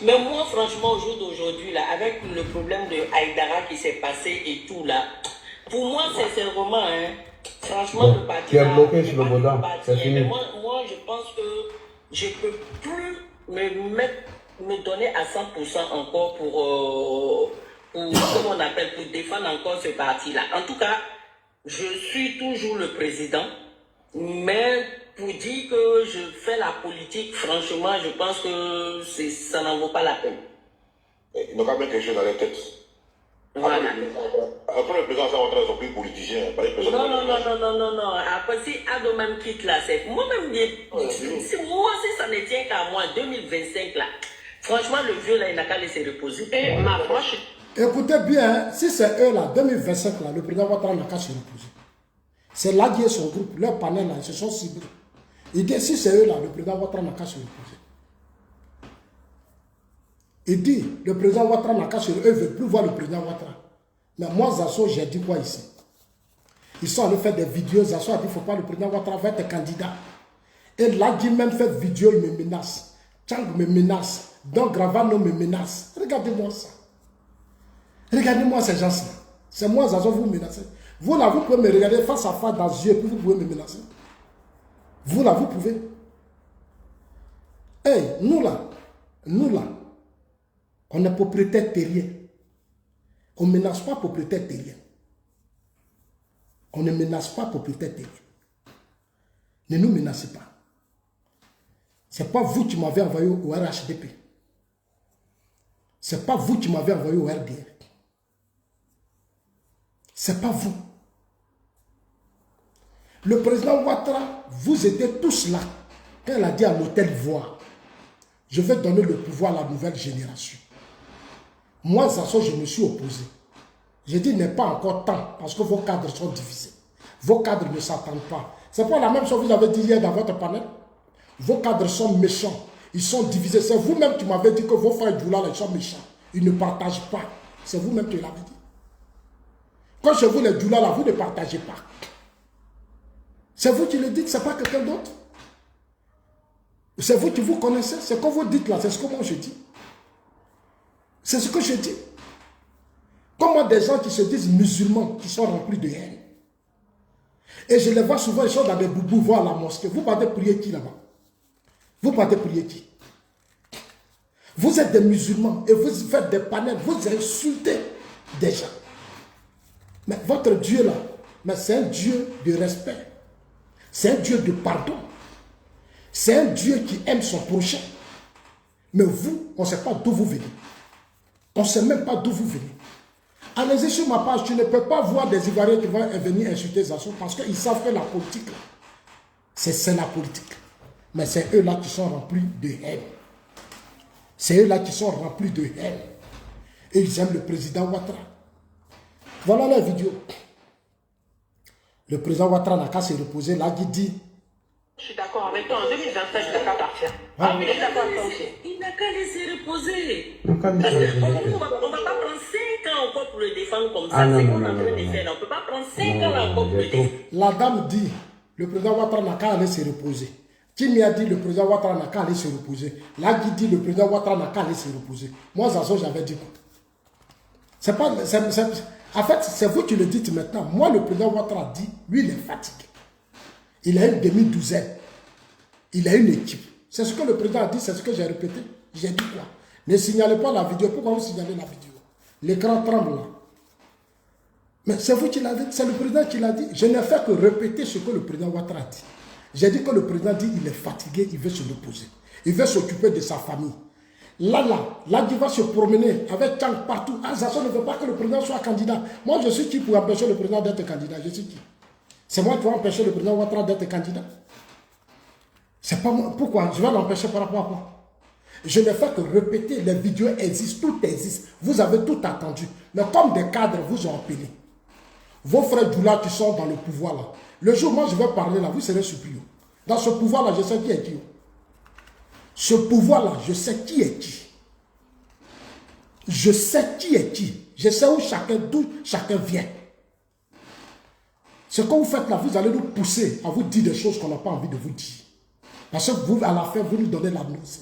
Mais moi, franchement, au jour d'aujourd'hui, là, avec le problème de Haïdara qui s'est passé et tout, là, pour moi, sincèrement, hein, franchement, bon, le parti... Tu es bloqué sur le bodin, c'est fini. Moi, je pense que je ne peux plus me donner à 100% encore pour comment on appelle, pour défendre encore ce parti-là. En tout cas, je suis toujours le président, mais pour dire que je fais la politique, franchement, je pense que ça n'en vaut pas la peine. Ils n'ont qu'à mettre quelque chose dans leur tête. Voilà. Après le président, ça va être plus politicien. Non. Après, si Ado même quitte là, c'est moi-même, si ça ne tient qu'à moi, 2025 là, franchement, le vieux là, il n'a qu'à laisser reposer. Et ma proche. Écoutez bien, si c'est eux là, 2025 là, le président Ouattara n'a qu'à se reposer. C'est là qui est son groupe, leur panel là, ils se sont ciblés. Il dit, si c'est eux là, le président Ouattara n'a qu'à se reposer. Il dit, le président Ouattara n'a qu'à se reposer, eux ne veulent plus voir le président Ouattara. Mais moi, Zasso, j'ai dit quoi ici? Ils sont allés faire des vidéos, Zasso a dit, il ne faut pas le président Ouattara va être candidat. Et là, il même fait vidéo, il me menace. Tchang me menace. Donc Gravano me menace. Regardez-moi ça. Regardez-moi ces gens-là. C'est moi, Zazo, vous menacez. Vous là, vous pouvez me regarder face à face dans les yeux, puis vous pouvez me menacer. Vous là, vous pouvez. Hey, nous là, on est propriétaire terrien. On ne menace pas propriétaire terrien. On ne menace pas propriétaire terrien. Ne nous menacez pas. Ce n'est pas vous qui m'avez envoyé au RHDP. Ce n'est pas vous qui m'avez envoyé au RDR. Ce n'est pas vous. Le président Ouattara, vous étiez tous là. Quand il a dit à l'hôtel Ivoire, je vais donner le pouvoir à la nouvelle génération. Moi, Zasso, je me suis opposé. J'ai dit, il n'est pas encore temps, parce que vos cadres sont divisés. Vos cadres ne s'attendent pas. C'est pas la même chose que vous avez dit hier dans votre panel. Vos cadres sont méchants. Ils sont divisés. C'est vous-même qui m'avez dit que vos frères Djoula, ils sont méchants. Ils ne partagent pas. C'est vous-même qui l'avez dit. Quand chez vous, les Djoula, là, vous ne partagez pas. C'est vous qui le dites, ce n'est pas quelqu'un d'autre. C'est vous qui vous connaissez. C'est ce que vous dites là, c'est ce que moi je dis. C'est ce que je dis. Comme moi, des gens qui se disent musulmans, qui sont remplis de haine. Et je les vois souvent, ils sont dans des boubous, voir la mosquée. Vous partez prier qui là-bas? Vous partez prier qui? Vous êtes des musulmans et vous faites des panels, vous insultez des gens. Mais votre Dieu là, mais c'est un Dieu de respect. C'est un Dieu de pardon. C'est un Dieu qui aime son prochain. Mais vous, on ne sait pas d'où vous venez. On ne sait même pas d'où vous venez. Allez-y sur ma page, tu ne peux pas voir des Ivoiriens qui vont venir insulter Zasso parce qu'ils savent que la politique, c'est la politique. Mais c'est eux là qui sont remplis de haine. C'est eux là qui sont remplis de haine. Et ils aiment le président Ouattara. Voilà la vidéo. Le président Ouattara n'a qu'à se reposer. Là, il dit. Je suis d'accord avec toi. En 2025, il n'a qu'à partir. Ah, oui, je suis d'accord avec toi aussi. Il n'a qu'à laisser reposer. On ne va pas prendre 5 ans encore pour le défendre comme ça. C'est qu'on est en train de faire. On ne peut pas prendre 5 ans encore pour le défendre. La dame dit, le président Ouattara n'a qu'à aller se reposer. Qui a dit le président Ouattara n'a qu'à aller se reposer. Là, qui dit le président Ouattara n'a qu'à aller se reposer. Moi, Zazo, j'avais dit quoi? C'est pas... En fait, c'est vous qui le dites maintenant. Moi, le président Ouattara dit, lui, il est fatigué. Il a une demi-douzaine. Il a une équipe. C'est ce que le président a dit, c'est ce que j'ai répété. J'ai dit quoi? Ne signalez pas la vidéo. Pourquoi vous signalez la vidéo? L'écran tremble là. Mais c'est vous qui l'avez dit, c'est le président qui l'a dit. Je n'ai fait que répéter ce que le président Ouattara a dit. J'ai dit que le président dit qu'il est fatigué, il veut se reposer. Il veut s'occuper de sa famille. Là, il va se promener avec Tchang partout. Ah, Zazo ne veut pas que le président soit candidat. Moi, je suis qui pour empêcher le président d'être candidat? Je suis qui? C'est moi qui vais empêcher le président Ouattara d'être candidat? C'est pas moi. Pourquoi? Je vais l'empêcher par rapport à quoi? Je ne fais que répéter, les vidéos existent, tout existe. Vous avez tout attendu. Mais comme des cadres vous ont appelé, vos frères Doula qui sont dans le pouvoir là, le jour où moi je vais parler là, vous serez surpris. Dans ce pouvoir là, je sais qui est qui. Ce pouvoir là, je sais qui est qui. Je sais qui est qui. Je sais d'où chacun vient. Ce que vous faites là, vous allez nous pousser à vous dire des choses qu'on n'a pas envie de vous dire. Parce que vous, à la fin, vous nous donnez la nausée.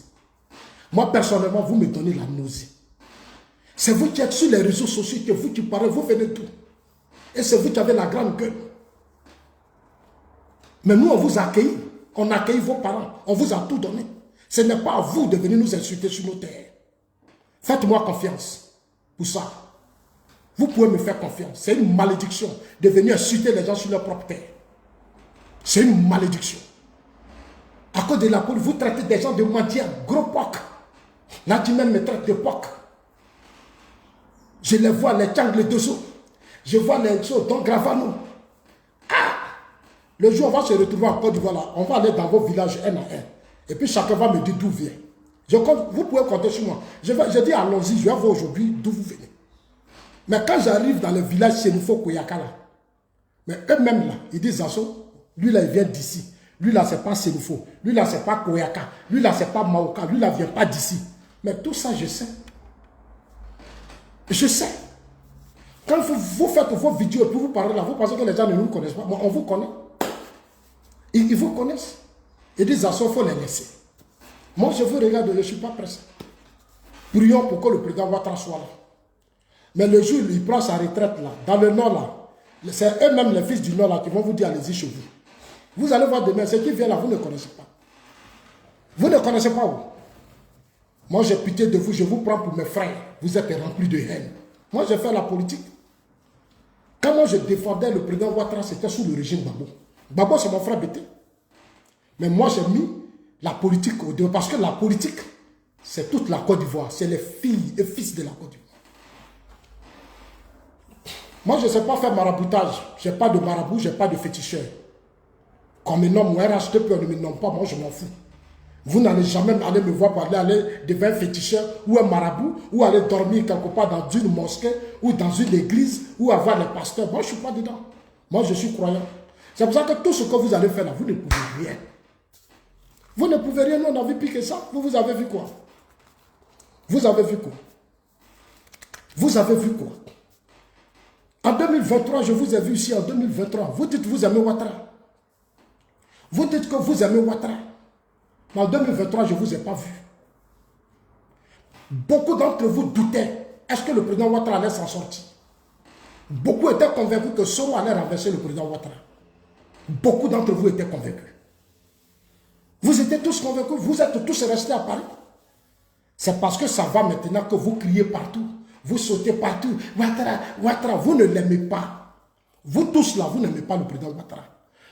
Moi, personnellement, vous me donnez la nausée. C'est vous qui êtes sur les réseaux sociaux, que vous qui parlez, vous venez tout. Et c'est vous qui avez la grande gueule. Mais nous, on vous a accueilli. On a accueilli vos parents. On vous a tout donné. Ce n'est pas à vous de venir nous insulter sur nos terres. Faites-moi confiance pour ça. Vous pouvez me faire confiance. C'est une malédiction de venir insulter les gens sur leur propre terre. C'est une malédiction. À cause de la police, vous traitez des gens de mendiants, gros pocs. Là, tu même me traites de pocs. Je les vois, les Tchang, les Dosso. Je vois les choses, donc Gravano. Ah! Le jour où on va se retrouver en Côte d'Ivoire, là, on va aller dans vos villages un à un. Et puis chacun va me dire d'où vient. Vous pouvez compter sur moi. Je dis allons-y, je vais voir aujourd'hui d'où vous venez. Mais quand j'arrive dans le village Sénoufo Koyaka, là, mais eux-mêmes là, ils disent Zazo, lui là il vient d'ici. Lui là c'est pas Sénoufo. Lui là c'est pas Koyaka. Lui là c'est pas Maoka. Lui là vient pas d'ici. Mais tout ça je sais. Je sais. Quand vous faites vos vidéos et puis vous parlez là, vous pensez que les gens ne nous connaissent pas. Moi, on vous connaît. Ils vous connaissent. Ils disent Zazo, il faut les laisser. Moi je vous regarde, je ne suis pas pressé. Prions pour que le président Ouattara soit là. Mais le jour où il prend sa retraite là, dans le nord là, c'est eux-mêmes les fils du nord là qui vont vous dire allez-y chez vous. Vous allez voir demain, ceux qui viennent là, vous ne connaissez pas. Vous ne connaissez pas où. Moi j'ai pitié de vous, je vous prends pour mes frères. Vous êtes remplis de haine. Moi j'ai fait la politique. Quand moi je défendais le président Ouattara, c'était sous le régime Gbagbo. Gbagbo c'est mon frère Bété. Mais moi j'ai mis la politique au dehors. Parce que la politique, c'est toute la Côte d'Ivoire. C'est les filles et fils de la Côte d'Ivoire. Moi, je ne sais pas faire maraboutage. Je n'ai pas de marabout, je n'ai pas de féticheur. Quand on me nomme RHTP, on ne me nomme pas, moi je m'en fous. Vous n'allez jamais aller me voir pour aller devant un féticheur ou un marabout, ou aller dormir quelque part dans une mosquée, ou dans une église, ou avoir les pasteurs. Moi, je ne suis pas dedans. Moi, je suis croyant. C'est pour ça que tout ce que vous allez faire là, vous ne pouvez rien. Vous ne pouvez rien, nous on a vu pire que ça. Vous avez vu quoi? Vous avez vu quoi? Vous avez vu quoi? En 2023, je vous ai vu ici en 2023. Vous dites que vous aimez Ouattara. Vous dites que vous aimez Ouattara. Mais en 2023, je ne vous ai pas vu. Beaucoup d'entre vous doutaient. Est-ce que le président Ouattara allait s'en sortir? Beaucoup étaient convaincus que Soro allait renverser le président Ouattara. Beaucoup d'entre vous étaient convaincus. Vous étiez tous convaincus. Vous êtes tous restés à Paris. C'est parce que ça va maintenant que vous criez partout. Vous sautez partout. Ouattara, Ouattara, vous ne l'aimez pas. Vous tous là, vous n'aimez pas le président Ouattara.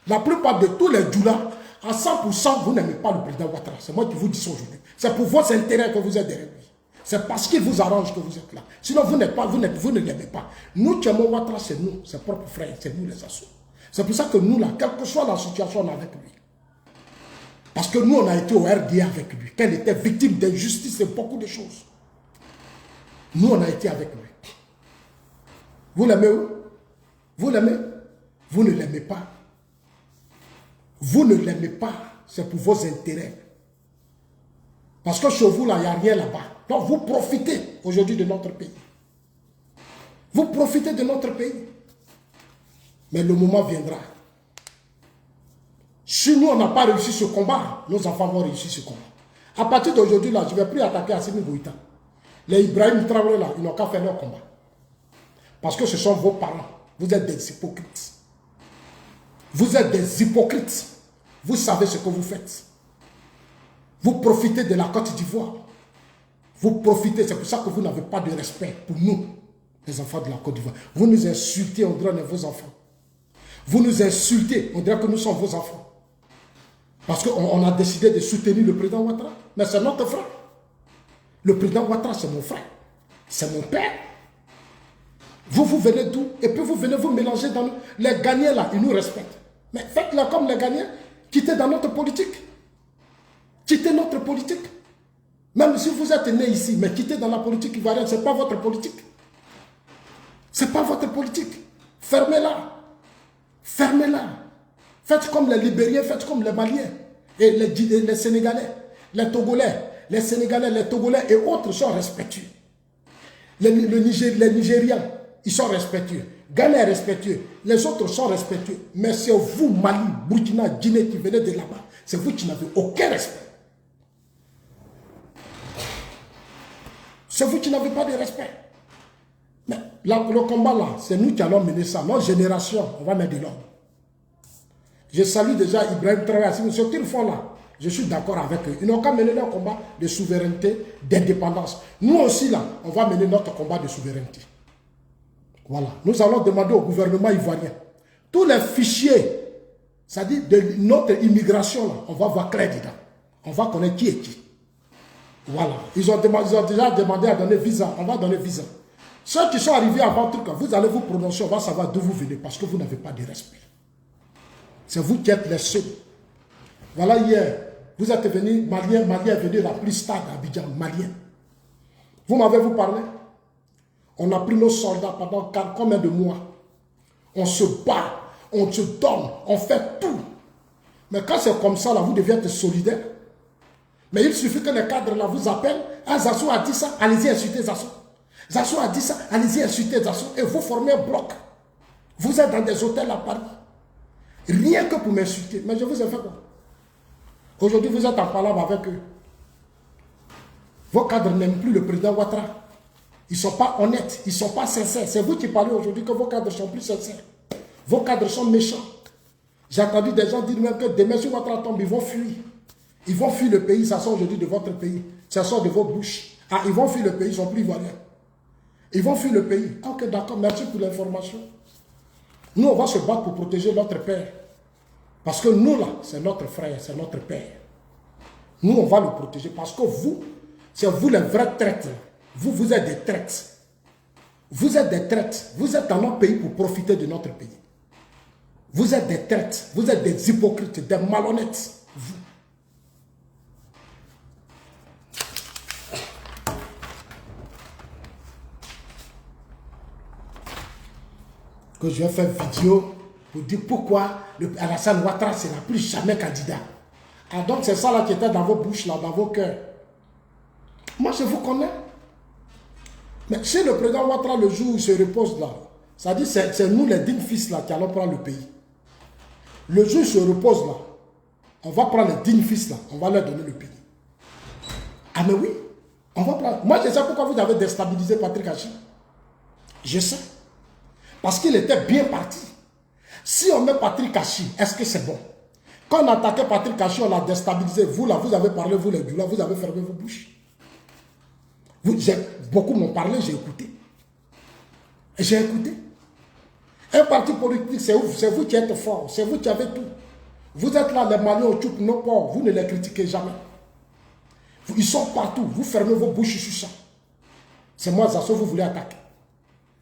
La plupart de tous les Doula, à 100%, vous n'aimez pas le président Ouattara. C'est moi qui vous dis ça aujourd'hui. C'est pour votre intérêt que vous êtes derrière lui. C'est parce qu'il vous arrange que vous êtes là. Sinon, vous ne l'aimez pas. Nous qui aimons Ouattara, c'est nous, ses propres frères, c'est nous les assos. C'est pour ça que nous là, quelle que soit la situation, on est avec lui. Parce que nous, on a été au RDA avec lui. Qu'elle était victime d'injustice et beaucoup de choses. Nous, on a été avec lui. Vous l'aimez où? Vous l'aimez? Vous ne l'aimez pas. Vous ne l'aimez pas. C'est pour vos intérêts. Parce que chez vous, là, il n'y a rien là-bas. Donc, vous profitez aujourd'hui de notre pays. Vous profitez de notre pays. Mais le moment viendra. Si nous, on n'a pas réussi ce combat, nos enfants vont réussir ce combat. À partir d'aujourd'hui, là, je ne vais plus attaquer Assimi Goïta. Les Ibrahim Traoré, là, ils n'ont qu'à faire leur combat. Parce que ce sont vos parents. Vous êtes des hypocrites. Vous êtes des hypocrites. Vous savez ce que vous faites. Vous profitez de la Côte d'Ivoire. Vous profitez, c'est pour ça que vous n'avez pas de respect pour nous, les enfants de la Côte d'Ivoire. Vous nous insultez, on dirait vos enfants. Vous nous insultez, on dirait que nous sommes vos enfants. Parce qu'on a décidé de soutenir le président Ouattara. Mais c'est notre frère. Le président Ouattara, c'est mon frère. C'est mon père. Vous venez d'où? Et puis vous venez vous mélanger dans nous. Les gagnants là, ils nous respectent. Mais faites-le comme les gagnants. Quittez dans notre politique. Quittez notre politique. Même si vous êtes né ici, mais quittez dans la politique ivoirienne, ce n'est pas votre politique. Ce n'est pas votre politique. Fermez-la. Fermez-la. Faites comme les Libériens, faites comme les Maliens. Et les Sénégalais, les Togolais, les Sénégalais, les Togolais et autres sont respectueux. Les Nigériens, ils sont respectueux. Ghana est respectueux. Les autres sont respectueux. Mais c'est vous, Mali, Burkina, Guinée, qui venez de là-bas. C'est vous qui n'avez aucun respect. C'est vous qui n'avez pas de respect. Mais le combat là, c'est nous qui allons mener ça. Notre génération, on va mettre de l'ordre. Je salue déjà Ibrahim Traoré. Ce qu'ils font là, je suis d'accord avec eux. Ils n'ont qu'à mener leur combat de souveraineté, d'indépendance. Nous aussi là, on va mener notre combat de souveraineté. Voilà. Nous allons demander au gouvernement ivoirien. Tous les fichiers, c'est-à-dire de notre immigration là, on va voir clair dedans. On va connaître qui est qui. Voilà. Ils ont déjà demandé à donner visa. On va donner visa. Ceux qui sont arrivés avant tout, vous allez vous prononcer, on va savoir d'où vous venez parce que vous n'avez pas de respect. C'est vous qui êtes les seuls. Voilà, hier, vous êtes venu, Malien est venu la plus stade à Abidjan, Malien. Vous m'avez parlé? On a pris nos soldats pendant combien de mois? On se bat, on se donne, on fait tout. Mais quand c'est comme ça, là, vous devez être solidaire. Mais il suffit que les cadres là vous appellent. Ah, Zassou a dit ça, allez-y insulter Zassou. Zassou a dit ça, allez-y insulter Zassou. Et vous formez un bloc. Vous êtes dans des hôtels à Paris. Rien que pour m'insulter. Mais je vous ai fait quoi? Aujourd'hui, vous êtes en palabre avec eux. Vos cadres n'aiment plus le président Ouattara. Ils ne sont pas honnêtes, ils ne sont pas sincères. C'est vous qui parlez aujourd'hui que vos cadres sont plus sincères. Vos cadres sont méchants. J'ai entendu des gens dire même que demain, si Ouattara tombe, ils vont fuir. Ils vont fuir le pays, ça sort aujourd'hui de votre pays. Ça sort de vos bouches. Ah, ils vont fuir le pays, ils ne sont plus ivoiriens. Ils vont fuir le pays. Ah, ok, d'accord, merci pour l'information. Nous, on va se battre pour protéger notre père. Parce que nous, là, c'est notre frère, c'est notre père. Nous, on va le protéger. Parce que vous, c'est vous les vrais traîtres. Vous êtes des traîtres. Vous êtes des traîtres. Vous êtes dans notre pays pour profiter de notre pays. Vous êtes des traîtres. Vous êtes des hypocrites, des malhonnêtes. Vous. Que je vais faire une vidéo pour dire pourquoi Alassane Ouattara ne sera plus jamais candidat. Ah, donc c'est ça là qui était dans vos bouches, là, dans vos cœurs. Moi, je vous connais. Mais si le président Ouattara, le jour où il se repose là, ça dit c'est nous les dignes fils là qui allons prendre le pays. Le jour où il se repose là, on va prendre les dignes fils là, on va leur donner le pays. Ah mais oui, on va prendre. Moi, je sais pourquoi vous avez déstabilisé Patrick Hachi. Je sais. Parce qu'il était bien parti. Si on met Patrick Hachi, est-ce que c'est bon? Quand on attaquait Patrick Hachi, on l'a déstabilisé. Vous là, vous avez parlé, vous les Dioula, vous avez fermé vos bouches. Beaucoup m'ont parlé, j'ai écouté. J'ai écouté. Un parti politique, c'est vous qui êtes fort, c'est vous qui avez tout. Vous êtes là, les Maliens, au Tchoup, nos ports, vous ne les critiquez jamais. Ils sont partout, vous fermez vos bouches sur ça. C'est moi, Zassou, vous voulez attaquer.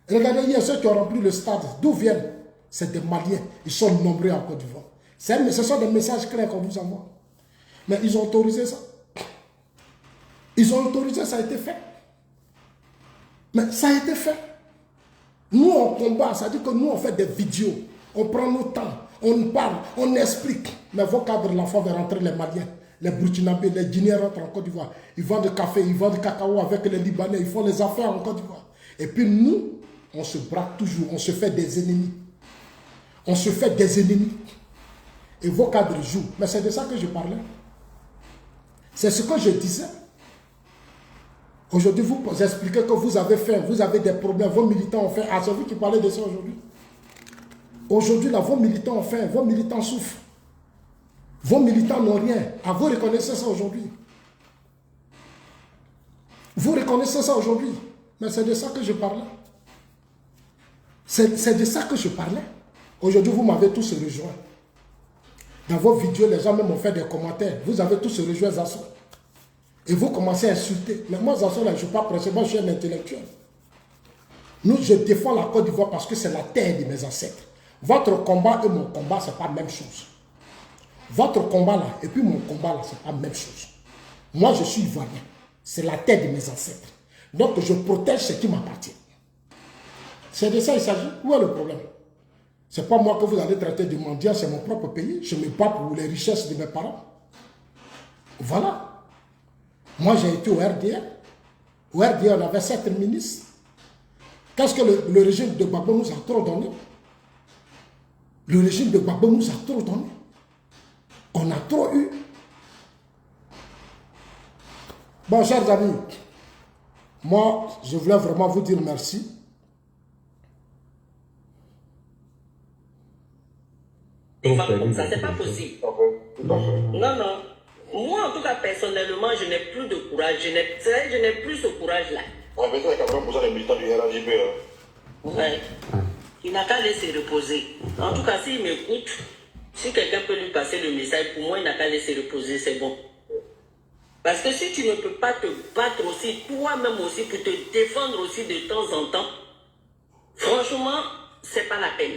Regardez hier, ceux qui ont rempli le stade, d'où viennent? C'est des Maliens, ils sont nombreux en Côte d'Ivoire. Ce sont des messages clairs qu'on nous envoie. Mais ils ont autorisé ça. Ils ont autorisé, ça a été fait. Mais ça a été fait. Nous, on combat, ça dit que nous, on fait des vidéos. On prend nos temps, on parle, on explique. Mais vos cadres, la fois de rentrer les Maliens, les Burkinabés, les Guinéens rentrent en Côte d'Ivoire. Ils vendent du café, ils vendent du cacao avec les Libanais, ils font les affaires en Côte d'Ivoire. Et puis nous, on se braque toujours, on se fait des ennemis. On se fait des ennemis. Et vos cadres jouent. Mais c'est de ça que je parlais. C'est ce que je disais. Aujourd'hui, vous expliquez que vous avez faim, vous avez des problèmes, vos militants ont faim. Ah, c'est vous qui parlez de ça aujourd'hui. Aujourd'hui, là, vos militants ont faim, vos militants souffrent. Vos militants n'ont rien. Ah, vous reconnaissez ça aujourd'hui. Vous reconnaissez ça aujourd'hui. Mais c'est de ça que je parlais. C'est de ça que je parlais. Aujourd'hui, vous m'avez tous rejoints. Dans vos vidéos, les gens même ont fait des commentaires. Vous avez tous rejoint Zassou. Et vous commencez à insulter. Mais moi, Zazo, là, je ne suis pas pressé. Moi, je suis un intellectuel. Nous, je défends la Côte d'Ivoire parce que c'est la terre de mes ancêtres. Votre combat et mon combat, ce n'est pas la même chose. Votre combat là, et puis mon combat là, ce n'est pas la même chose. Moi, je suis ivoirien. C'est la terre de mes ancêtres. Donc, je protège ce qui m'appartient. C'est de ça qu'il s'agit. Où est le problème? Ce n'est pas moi que vous allez traiter de mendiant, c'est mon propre pays. Je me bats pour les richesses de mes parents. Voilà. Moi, j'ai été au RDR. Au RDR, on avait 7 ministres. Qu'est-ce que le régime de Gbagbo nous a trop donné? Le régime de Gbagbo nous a trop donné. On a trop eu. Bon, chers amis, moi, je voulais vraiment vous dire merci. Ça, c'est pas possible. Non, non. Moi, en tout cas, personnellement, je n'ai plus de courage. Je n'ai plus ce courage-là. On va faire 80% des militants du RADP. Ouais. Il n'a qu'à laisser reposer. En tout cas, s'il m'écoute, si quelqu'un peut lui passer le message, pour moi, il n'a qu'à laisser reposer, c'est bon. Parce que si tu ne peux pas te battre aussi, toi-même aussi, pour te défendre aussi de temps en temps, franchement, c'est pas la peine.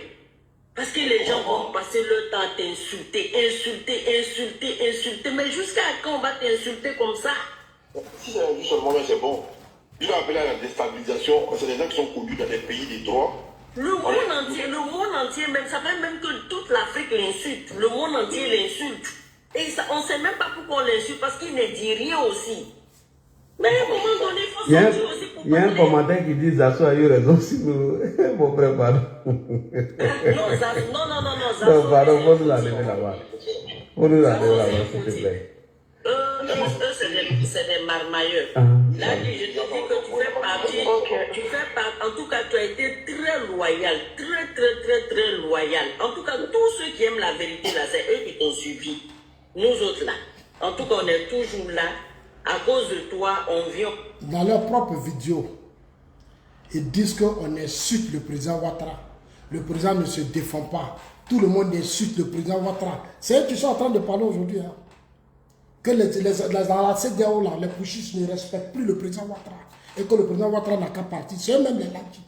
Parce que les gens vont passer leur temps à t'insulter, insulter. Mais jusqu'à quand on va t'insulter comme ça? Si c'est juste seulement là, c'est bon. Il a appelé à la déstabilisation. C'est des gens qui sont connus dans les pays des droits. Le monde entier, même, ça fait même que toute l'Afrique l'insulte. Le monde entier l'insulte. Et ça, on ne sait même pas pourquoi on l'insulte, parce qu'il ne dit rien aussi. Mais à un moment donné, il faut sortir aussi pour parler. Il y a un commentaire qui dit Zasso a eu raison si nous. Mon frère, pardon. Non, Zasso. Non, pardon, faut nous enlever là-bas. Faut nous enlever là-bas, s'il te plaît. Eux, c'est des marmailleurs. Là, je te dis que tu fais partie, en tout cas, tu as été très loyal, très loyal. En tout cas, tous ceux qui aiment la vérité, là, c'est eux qui t'ont suivi. Nous autres, là, en tout cas, on est toujours là. À cause de toi, on vient. Dans leur propre vidéo, ils disent qu'on insulte le président Ouattara. Le président ne se défend pas. Tout le monde insulte le président Ouattara. C'est eux qui sont en train de parler aujourd'hui. Hein. Que dans la CEDEAO, là, les pouchistes ne respectent plus le président Ouattara. Et que le président Ouattara n'a qu'à partir. C'est eux-mêmes les Ladji.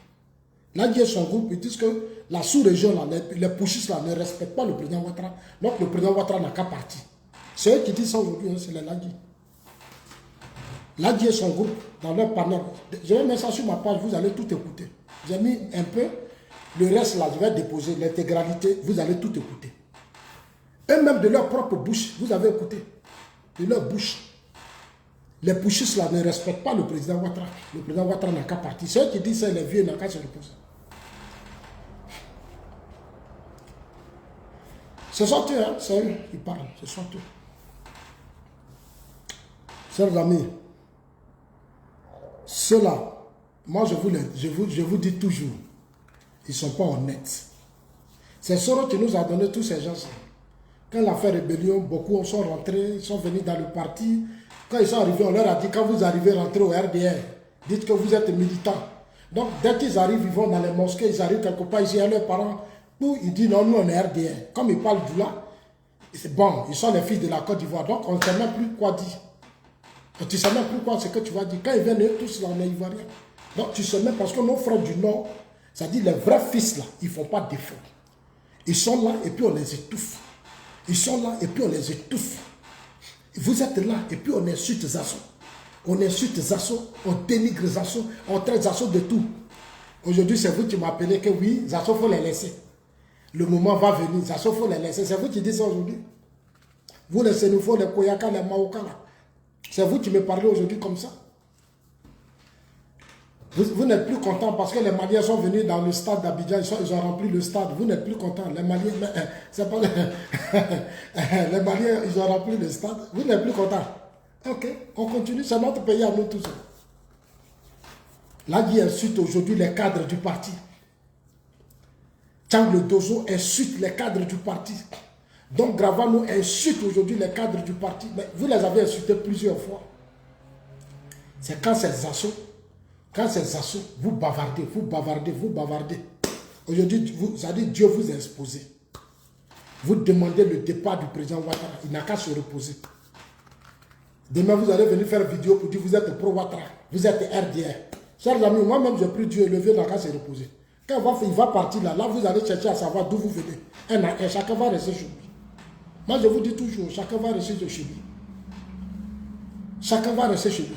Ladji et son groupe, ils disent que la sous-région, là, les pouchistes là, ne respectent pas le président Ouattara. Donc le président Ouattara n'a qu'à partir. C'est eux qui disent ça aujourd'hui, hein, c'est les Ladji. Ladji et son groupe, dans leur panel. Je vais mettre ça sur ma page, vous allez tout écouter. J'ai mis un peu, le reste là, je vais déposer l'intégralité, vous allez tout écouter. Eux-mêmes de leur propre bouche, vous avez écouté. De leur bouche. Les pouchistes là ne respectent pas le président Ouattara. Le président Ouattara n'a qu'à partir. C'est eux qui disent ça, les vieux n'ont qu'à se reposer. Ce sont eux, hein, c'est eux qui parlent, ce sont eux. Chers amis, ceux-là, moi je vous dis toujours, ils ne sont pas honnêtes. C'est Soro qui nous a donné tous ces gens-là. Quand il a fait rébellion, beaucoup sont rentrés, ils sont venus dans le parti. Quand ils sont arrivés, on leur a dit, quand vous arrivez rentrer au RDR, dites que vous êtes militants. Donc, dès qu'ils arrivent, ils vont dans les mosquées, ils arrivent quelque part, ils y a leurs parents. Nous, ils disent, non, nous, on est RDR. Comme ils parlent du là, c'est bon, ils sont les fils de la Côte d'Ivoire. Donc, on ne sait même plus quoi dire. Tu ne sais même plus quoi ce que tu vas dire. Quand ils viennent, eux, tous là, on est Ivoiriens. Donc, tu sais même, parce que nos frères du Nord, c'est-à-dire les vrais fils là, ils ne font pas défaut. Ils sont là et puis on les étouffe. Ils sont là et puis on les étouffe. Vous êtes là et puis on insulte Zasso. On insulte Zasso, on dénigre Zasso, on traite Zasso de tout. Aujourd'hui, c'est vous qui m'appelez que oui, Zasso, il faut les laisser. Le moment va venir, Zasso, il faut les laisser. C'est vous qui dites ça aujourd'hui. Vous, les Sénéfaux, les Koyaka, les Maoka, là. C'est vous qui me parlez aujourd'hui comme ça. Vous n'êtes plus content parce que les Maliens sont venus dans le stade d'Abidjan, ils ont rempli le stade. Vous n'êtes plus content. Les Maliens, c'est pas les Maliens, ils ont rempli le stade. Vous n'êtes plus content. Ok, on continue. C'est notre pays à nous tous. Ladji insulte aujourd'hui les cadres du parti. Tchang le Dozo insulte les cadres du parti. Donc Gravano insulte aujourd'hui les cadres du parti. Mais vous les avez insultés plusieurs fois. C'est quand c'est Zasso. Quand c'est Zasso, vous bavardez. Aujourd'hui, ça dit Dieu vous a exposé. Vous demandez le départ du président Ouattara. Il n'a qu'à se reposer. Demain, vous allez venir faire une vidéo pour dire que vous êtes pro-Ouattara, vous êtes RDR. Chers amis, moi-même, j'ai pris Dieu, le vieux n'a qu'à se reposer. Quand il va partir là, vous allez chercher à savoir d'où vous venez. Et chacun va rester chez lui. Moi, je vous dis toujours, chacun va rester chez lui. Chacun va rester chez lui.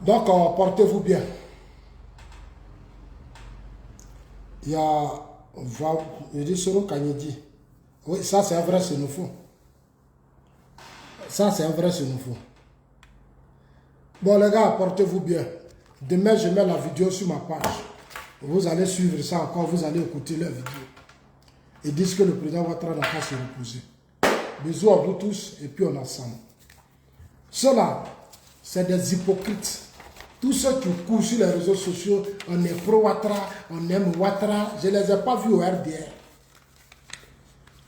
Donc, portez-vous bien. Il y a... Je dis Soro Kanyedi. Oui, ça c'est un vrai xénophobe. Ça c'est un vrai xénophobe. Bon les gars, portez-vous bien. Demain, je mets la vidéo sur ma page. Vous allez suivre ça encore, vous allez écouter la vidéo. Ils disent que le président Ouattara n'a pas se reposer. Bisous à vous tous et puis on est ensemble. Cela, c'est des hypocrites. Tous ceux qui courent sur les réseaux sociaux, on est pro-Ouattara, on aime Ouattara, je ne les ai pas vus au RDR.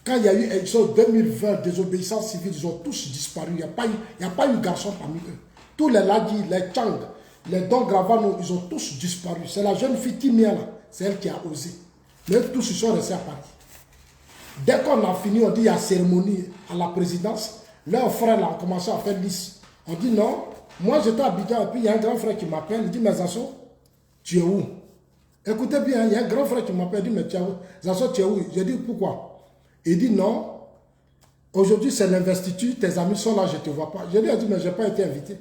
Quand il y a eu élection 2020, désobéissance civile, ils ont tous disparu. Il n'y a pas eu garçon parmi eux. Tous les Ladi, les Tchang, les Don Gravano, ils ont tous disparu. C'est la jeune fille Timia là, c'est elle qui a osé. Mais tous ils sont restés à Paris. Dès qu'on a fini, on dit il y a cérémonie à la présidence. Leurs frères là ont commencé à faire liste. On dit non. Moi, j'étais à Abidjan et puis il y a un grand frère qui m'appelle. Il dit, mais Zasso, tu es où? Écoutez bien, il y a un grand frère qui m'appelle. Il dit, mais tu es où? Zasso, tu es où? J'ai dit, pourquoi? Il dit, non. Aujourd'hui, c'est l'investiture. Tes amis sont là, je ne te vois pas. J'ai dit, mais je n'ai pas été invité.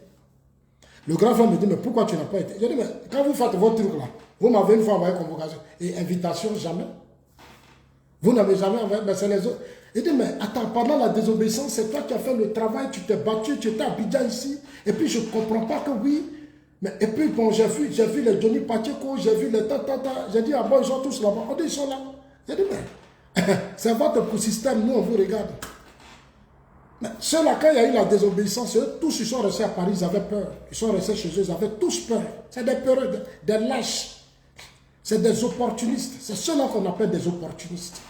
Le grand frère me dit, mais pourquoi tu n'as pas été? J'ai dit, mais quand vous faites votre truc là, vous m'avez une fois envoyé convocation. Et invitation, jamais. Vous n'avez jamais envoyé, mais c'est les autres. Il dit, mais attends, pendant la désobéissance, c'est toi qui as fait le travail, tu t'es battu, tu étais à Abidjan ici, et puis je ne comprends pas que oui. Mais, et puis, bon, j'ai vu les Johnny Pacheco, j'ai vu les tata, j'ai dit, ah bon, ils sont tous là-bas. On dit, ils sont là. J'ai dit, mais c'est votre écosystème, nous, on vous regarde. Mais ceux-là, quand il y a eu la désobéissance, eux, tous, ils sont restés à Paris, ils avaient peur. Ils sont restés chez eux, ils avaient tous peur. C'est des peureux, des lâches. C'est des opportunistes. C'est ceux-là qu'on appelle des opportunistes.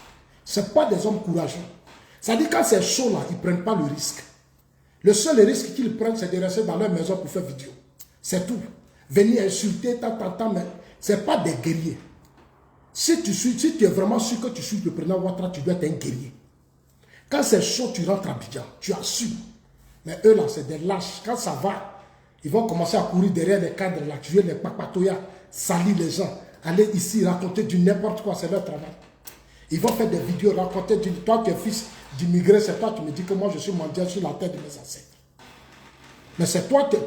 Ce n'est pas des hommes courageux. Ça dit quand c'est chaud là, ils ne prennent pas le risque. Le seul risque qu'ils prennent, c'est de rester dans leur maison pour faire vidéo. C'est tout. Venir insulter, mais ce n'est pas des guerriers. Si tu es vraiment sûr que tu suis le président Ouattara, tu dois être un guerrier. Quand c'est chaud, tu rentres à Abidjan, tu assumes. Mais eux là, c'est des lâches. Quand ça va, ils vont commencer à courir derrière les cadres là, tuer les papatoyas, salir les gens, aller ici, raconter du n'importe quoi, c'est leur travail. Ils vont faire des vidéos, raconter, toi qui es fils d'immigré, c'est toi qui me dis que moi je suis mondial sur la tête de mes ancêtres. Mais c'est toi, tes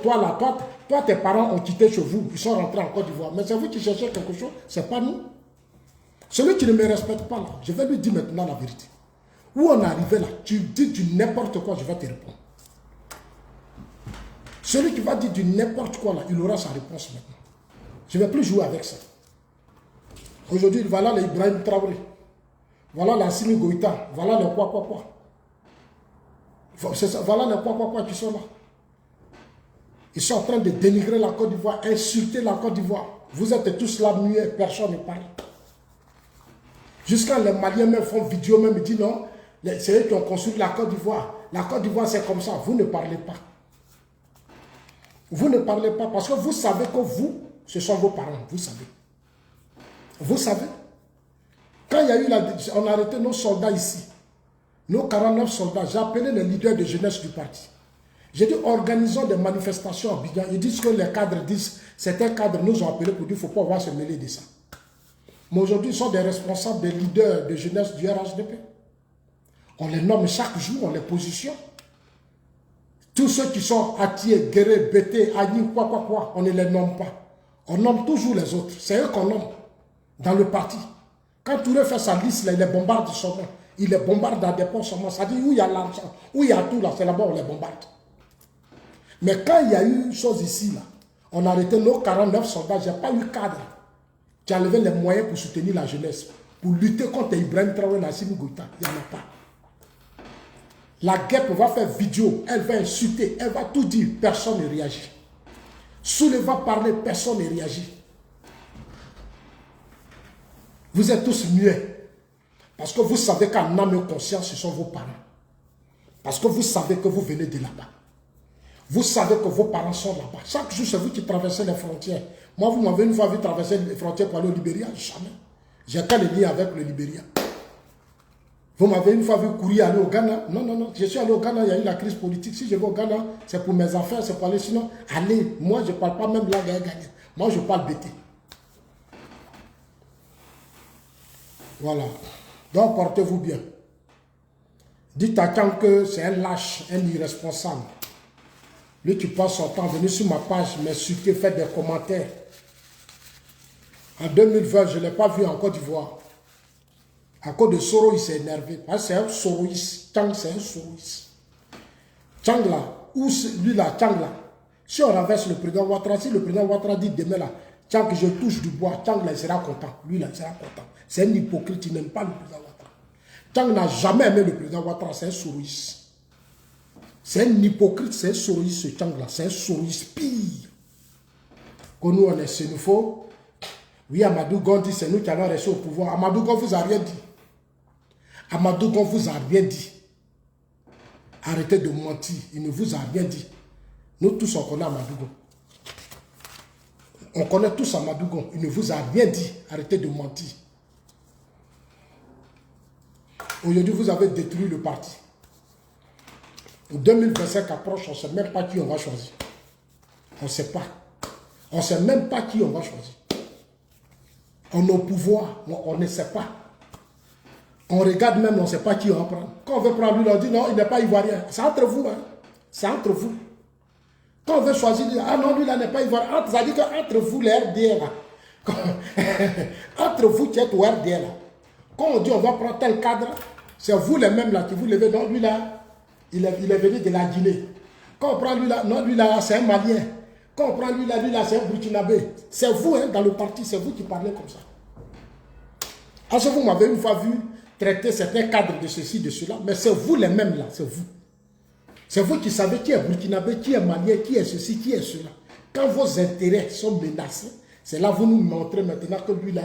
parents ont quitté chez vous, ils sont rentrés en Côte d'Ivoire. Mais c'est vous qui cherchez quelque chose, c'est pas nous. Celui qui ne me respecte pas là, je vais lui dire maintenant la vérité. Où on est arrivé là, tu dis du n'importe quoi, je vais te répondre. Celui qui va dire du n'importe quoi là, il aura sa réponse maintenant. Je ne vais plus jouer avec ça. Aujourd'hui, voilà les Ibrahim Traoré. Voilà la Assimi Goïta, voilà les quoi. Voilà les quoi qui sont là. Ils sont en train de dénigrer la Côte d'Ivoire, insulter la Côte d'Ivoire. Vous êtes tous là muets, personne ne parle. Jusqu'à les Maliens même font vidéo, même ils disent non, c'est eux qui ont construit la Côte d'Ivoire. La Côte d'Ivoire c'est comme ça, vous ne parlez pas. Vous ne parlez pas parce que vous savez que vous, ce sont vos parents, vous savez. Vous savez. Quand il y a eu on a arrêté nos soldats ici, nos 49 soldats, j'ai appelé les leaders de jeunesse du parti. J'ai dit, organisons des manifestations à Abidjan. Ils disent que les cadres disent, certains cadres nous ont appelés pour dire qu'il ne faut pas avoir se mêler de ça. Mais aujourd'hui, ils sont des responsables, des leaders de jeunesse du RHDP. On les nomme chaque jour, on les positionne. Tous ceux qui sont Atié, Guéré, Bété, Agni, quoi, on ne les nomme pas. On nomme toujours les autres. C'est eux qu'on nomme dans le parti. Quand Touré fait sa liste, là, il les bombarde son nom. Il les bombarde dans des ports seulement. Ça dit où il y a l'argent, où il y a tout là, c'est là-bas on les bombarde. Mais quand il y a eu une chose ici, là, on a arrêté nos 49 soldats, je n'ai pas eu cadre qui a levé les moyens pour soutenir la jeunesse, pour lutter contre Ibrahim Traoré et Assimi Goïta. Il n'y en a pas. La guêpe va faire vidéo, elle va insulter, elle va tout dire, personne ne réagit. Soule va parler, personne ne réagit. Vous êtes tous muets. Parce que vous savez qu'en âme et conscience, ce sont vos parents. Parce que vous savez que vous venez de là-bas. Vous savez que vos parents sont là-bas. Chaque jour, c'est vous qui traversez les frontières. Moi, vous m'avez une fois vu traverser les frontières pour aller au Libéria. Jamais. J'ai qu'à le lien avec le Libéria. Vous m'avez une fois vu courir aller au Ghana. Non, non, non. Je suis allé au Ghana, il y a eu la crise politique. Si je vais au Ghana, c'est pour mes affaires, c'est pour aller. Sinon, allez. Moi, je ne parle pas même là, gagner. Moi, je parle BT. Voilà. Donc, portez-vous bien. Dites à Tchang que c'est un lâche, un irresponsable. Lui qui passe son temps venu sur ma page, m'insulter, faire des commentaires. En 2020, je ne l'ai pas vu en Côte d'Ivoire. À cause de Soro, il s'est énervé. Parce que c'est un Soroïs. Tchang, c'est un Soroïs. Tchang là, où lui là, Tchang là. Si on renverse le président Ouattara, si le président Ouattara dit demain là, Tchang, je touche du bois, Tchang là, il sera content. Lui là, il sera content. C'est un hypocrite, il n'aime pas le président Ouattara. Tchang n'a jamais aimé le président Ouattara, c'est un Soroïs. C'est un hypocrite, c'est un Soroïs ce Tchang là, c'est un Soroïs pire. Que nous on est xénophobe. Oui, Amadou Gon dit c'est nous qui allons rester au pouvoir. Amadou Gon vous a rien dit. Amadou Gon vous a rien dit. Arrêtez de mentir, il ne vous a rien dit. Nous tous on connaît Amadou Gon. On connaît tous Amadou Gon, il ne vous a rien dit. Arrêtez de mentir. Aujourd'hui, vous avez détruit le parti. En 2025 approche, on ne sait même pas qui on va choisir. On ne sait pas. On ne sait même pas qui on va choisir. On est au pouvoir, on ne sait pas. On regarde même, on ne sait pas qui on va prendre. Quand on veut prendre lui, on dit non, il n'est pas ivoirien. C'est entre vous. Hein. C'est entre vous. Quand on veut choisir, ah non, lui là n'est pas ivoirien. Ça dit qu'entre vous, les RDR là. Entre vous qui êtes au RDR là. Quand on dit on va prendre tel cadre, c'est vous les mêmes là qui vous levez. Non, lui là, il est venu de la Guinée. Quand on prend lui là, non, lui là, c'est un Malien. Quand on prend lui là, c'est un Burkinabé. C'est vous, hein, dans le parti, c'est vous qui parlez comme ça. Parce que vous m'avez une fois vu traiter certains cadres de ceci, de cela, mais c'est vous les mêmes là, c'est vous. C'est vous qui savez qui est Burkinabé, qui est Malien, qui est ceci, qui est cela. Quand vos intérêts sont menacés, c'est là que vous nous montrez maintenant que lui là,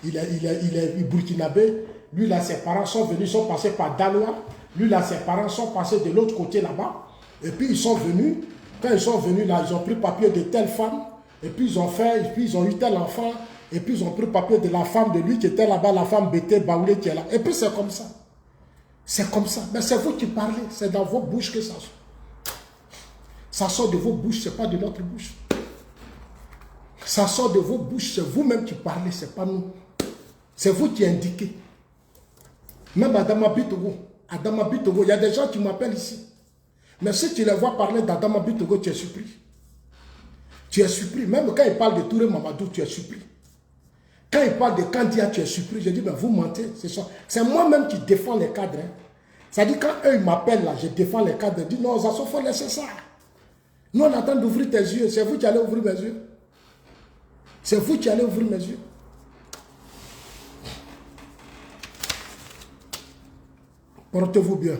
il est Burkinabé. Lui là, ses parents sont venus, sont passés par Daloa. Lui là, ses parents sont passés de l'autre côté là-bas. Et puis ils sont venus. Quand ils sont venus là, ils ont pris papier de telle femme. Et puis ils ont fait, et puis ils ont eu tel enfant. Et puis ils ont pris papier de la femme de lui qui était là-bas, la femme Bété Baoulé qui est là. Et puis c'est comme ça. C'est comme ça. Mais c'est vous qui parlez. C'est dans vos bouches que ça sort. Ça sort de vos bouches, c'est pas de notre bouche. Ça sort de vos bouches, c'est vous-même qui parlez, c'est pas nous. C'est vous qui indiquez. Même Adama Bitogo, il y a des gens qui m'appellent ici. Mais si tu les vois parler d'Adama Bitogo, tu es surpris. Tu es surpris. Même quand il parle de Touré Mamadou, tu es surpris. Quand il parle de Kandia, tu es surpris. Je dis, ben vous mentez. C'est moi-même qui défends les cadres. Hein. Ça dit, quand eux m'appellent là, je défends les cadres. Je dis, non, ça faut laisser ça. Nous, on attend d'ouvrir tes yeux. C'est vous qui allez ouvrir mes yeux. C'est vous qui allez ouvrir mes yeux. Portez-vous bien.